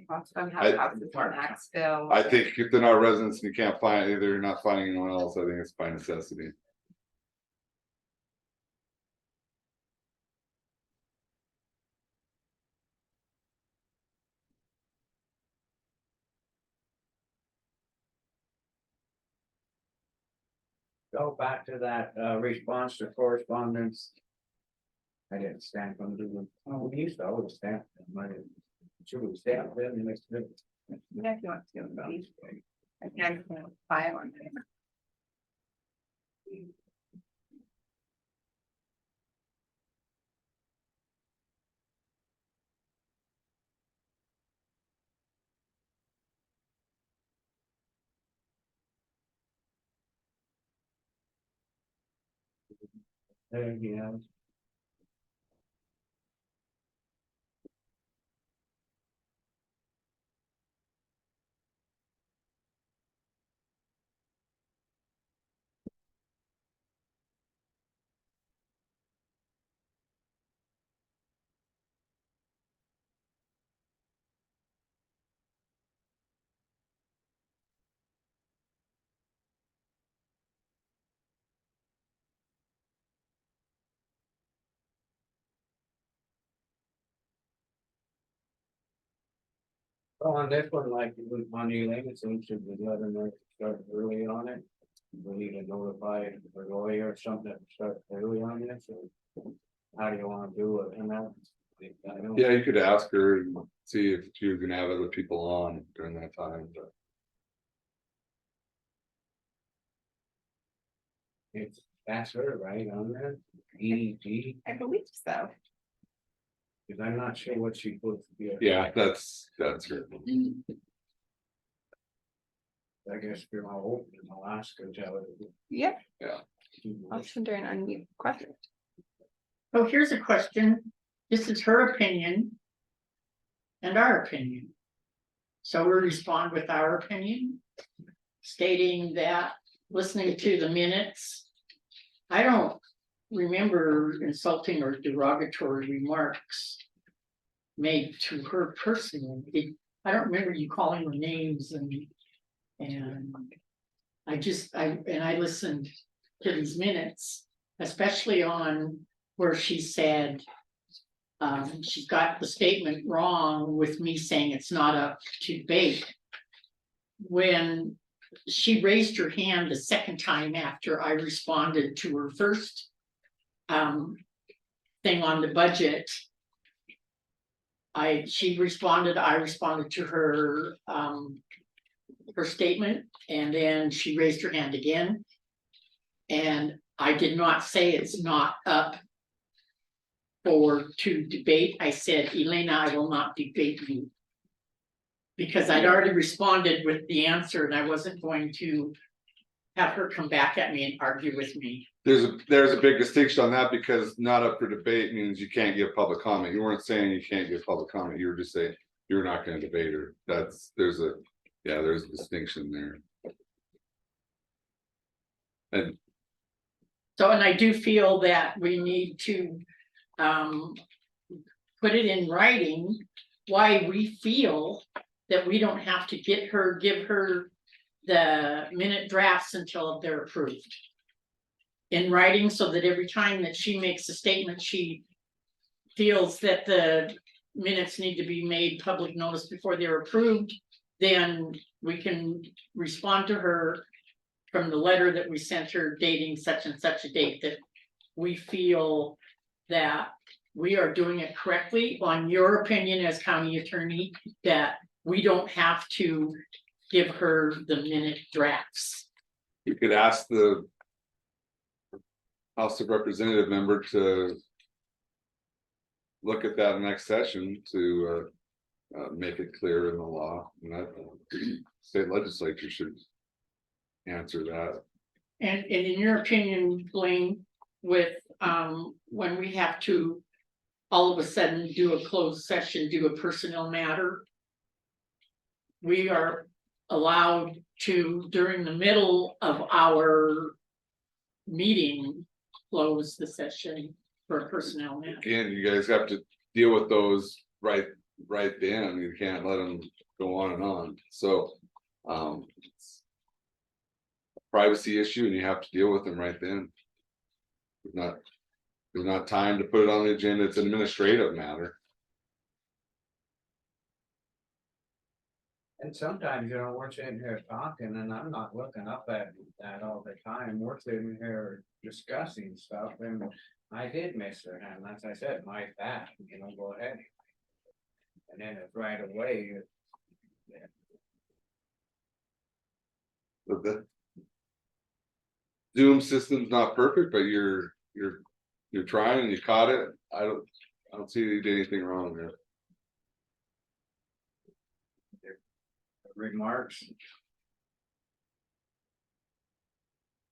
Lots of them have I- houses in Maxville. I think if they're not residents and you can't find, either you're not finding anyone else, I think it's by necessity. go back to that response to correspondence. I didn't stamp them, do them. Oh, we used to always stamp them. I didn't. Should we stamp them? And it's good. Yeah, if you want to, please. I can file on it. There he is. Well, on this one, like with money limits, we should be letting them start early on it. We need to notify the lawyer or something, to start early on this, or how do you wanna do it, and that. I know Yeah, you could ask her and see if she was gonna have other people on during that time, but. It's, that's her, right, on there, EG, I believe so. cause I'm not sure what she puts here. Yeah, that's her. I guess we're all open in Alaska, tell it. Yep. Yeah. I'll send her an unmute question. Oh, here's a question. This is her opinion. And our opinion. So we respond with our opinion. Stating that, listening to the minutes. I don't remember insulting or derogatory remarks. Made to her personally. I don't remember you calling her names and. I listened to these minutes, especially on where she said. She got the statement wrong with me saying it's not up to debate. When she raised her hand the second time after I responded to her first thing on the budget. She responded, I responded to her her statement, and then she raised her hand again. And I did not say it's not up to debate. I said, Elena, I will not debate you. Because I'd already responded with the answer and I wasn't going to have her come back at me and argue with me. There's a big distinction on that, because not up for debate means you can't give public comment. You weren't saying you can't give public comment, you were just saying you're not gonna debate her. There's a distinction there. And So, and I do feel that we need to put it in writing why we feel that we don't have to give her the minute drafts until they're approved. In writing, so that every time that she makes a statement, she feels that the minutes need to be made public notice before they're approved, then we can respond to her from the letter that we sent her dating such and such a date, that we feel that we are doing it correctly, on your opinion as county attorney, that we don't have to give her the minute drafts. you could ask the House of Representative member to look at that next session to make it clear in the law, and that state legislature should answer that. And in your opinion, Blaine, with when we have to all of a sudden do a closed session, do a personnel matter, we are allowed to, during the middle of our meeting, close the session for a personnel matter. Again, you guys have to deal with those right then. You can't let them go on and on. So it's a privacy issue, and you have to deal with them right then. There's not time to put it on the agenda. It's an administrative matter. And sometimes, we're sitting here talking and I'm not looking up at that all the time. We're sitting here discussing stuff, and I did miss her hand. As I said, my bad, go ahead. And then it's right away. But the Zoom system's not perfect, but you're trying and you caught it. I don't see you did anything wrong there. Remarks.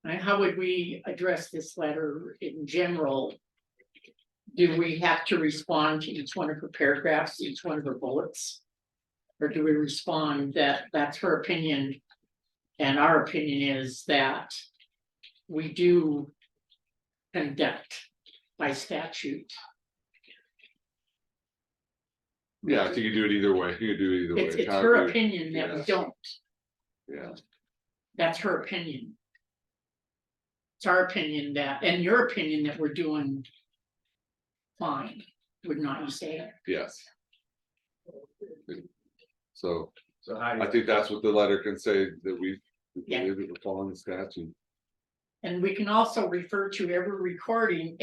And how would we address this letter in general? Do we have to respond to each one of her paragraphs, each one of her bullets? Or do we respond that that's her opinion? And our opinion is that we do conduct by statute. Yeah, I think you do it either way. You could do it either way. It's her However you- opinion that we yes. don't. Yeah, That's her opinion. It's our opinion that, and your opinion that we're doing fine, would not you say? yes. So So how do I you, think that's what the letter can say, that we Yeah. believe that we're following the statute. And we can also refer to every recording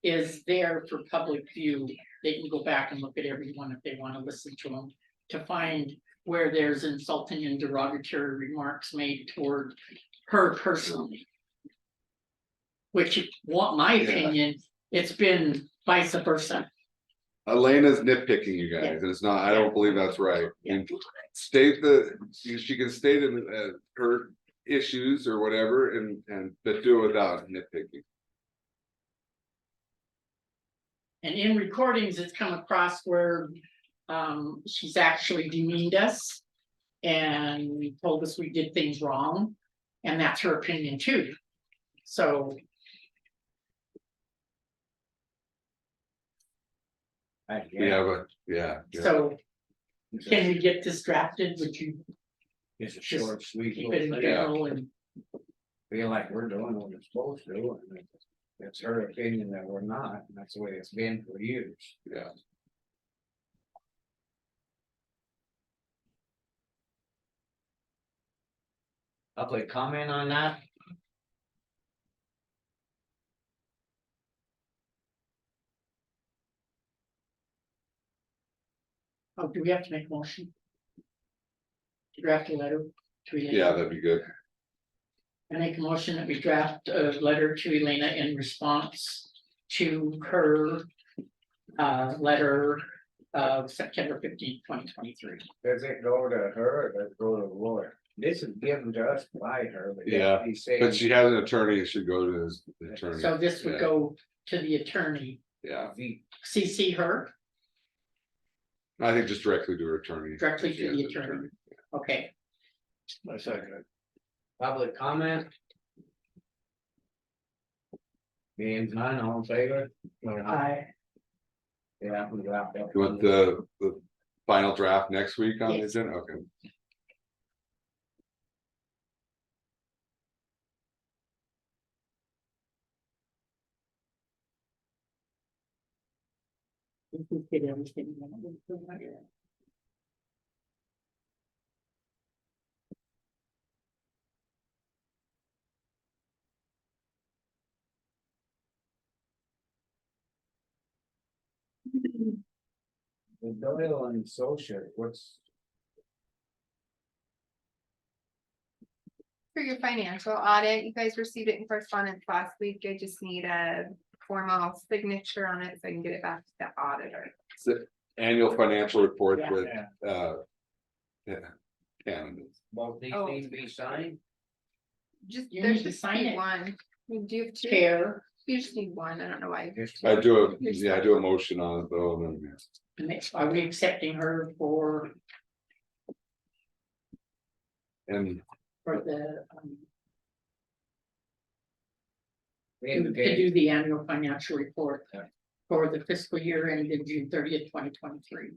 is there for public view. They can go back and look at every one if they want to listen to them, to find where there's insulting and derogatory remarks made toward her personally. Which, what my Yeah. opinion, it's been vice versa. Elena's nitpicking you guys, and it's not, I don't believe that's right. And state she can state it, her issues or whatever, but do it without nitpicking. And in recordings, it's come across where she's actually demeaned us and told us we did things wrong, and that's her opinion too. So Yeah. so can we get this drafted? Would you It's a short, sweet. keep it in little thing. general and Feel like we're doing what we're supposed to do. And It's her opinion that we're not, and that's the way it's been for years. Yeah. Public comment on that? Oh, do we have to make a motion? To draft a letter to Elena? Yeah, that'd be good. I make a motion that we draft a letter to Elena in response to her letter of September 15, 2023. Does it go to her or does it go to the lawyer? This is given to us by her, but Yeah, he's saying. But she has an attorney, it should go to his attorney. So this would Yeah. go to the attorney, Yeah, CC her I think just directly to her attorney. directly She to has the an attorney. Okay, I second Public comment? Being none, all in favor? I, Yeah, we wrapped up. You want the final draft next week on the Yes. agenda? Okay. we did everything. The Doyle and Social, what's, For your financial audit, you guys received it in correspondence last week. I just need a formal signature on it so I can get it back to the auditor. Annual financial report Yeah. with, yeah, yeah. Candidates. both these Oh. need to be signed? Just, You there's need to just sign need it. one. You do have two, Chair, you just need one. I don't know why. Just I do a, You're yeah, I do a motion on it though, and then, are we accepting her for and the to indicate, do the annual financial report Yeah. for the fiscal year ended June 30th, 2023.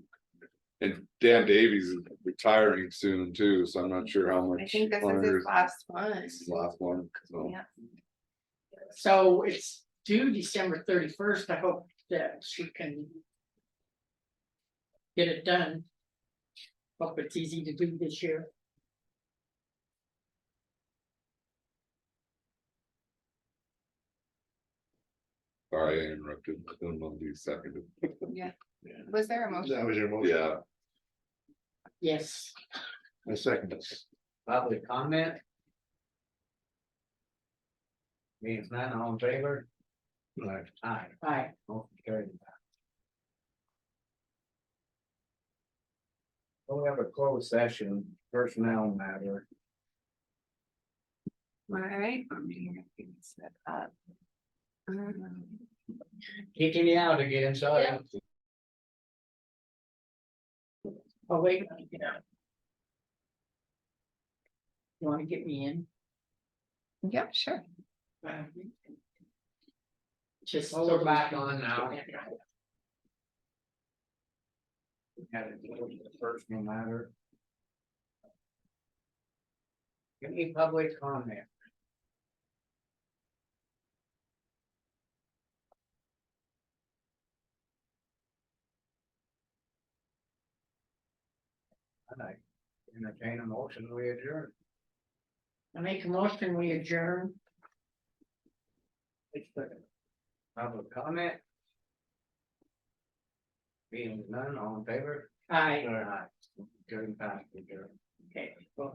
and Dan Davies is retiring soon too, so I'm not sure how I much. think this is longer his last one. this is the Last one, so. Yeah. So it's due December 31st. I hope that she can get it done. Hope it's easy to do this year. Sorry, I interrupted, I don't know if you seconded. Yeah. Was there a motion? That was your motion. Yeah, Yes, I second this. public comment? Means none, all in favor? Right. Aye. aye. Motion carried. We have a closed session, personnel matter. All right. I'm gonna get set up. Kicking you out again, sorry. Yeah. Oh, wait. Yeah. You wanna get me in? Yep, sure. Just. Well, we're back on now. Yeah. Had a personal matter. Any public comment? I entertain a motion, we adjourn. I make a motion, we adjourn. Public comment? Being none, all in favor? Aye. Aye. Carried, passed, adjourned. Okay, well,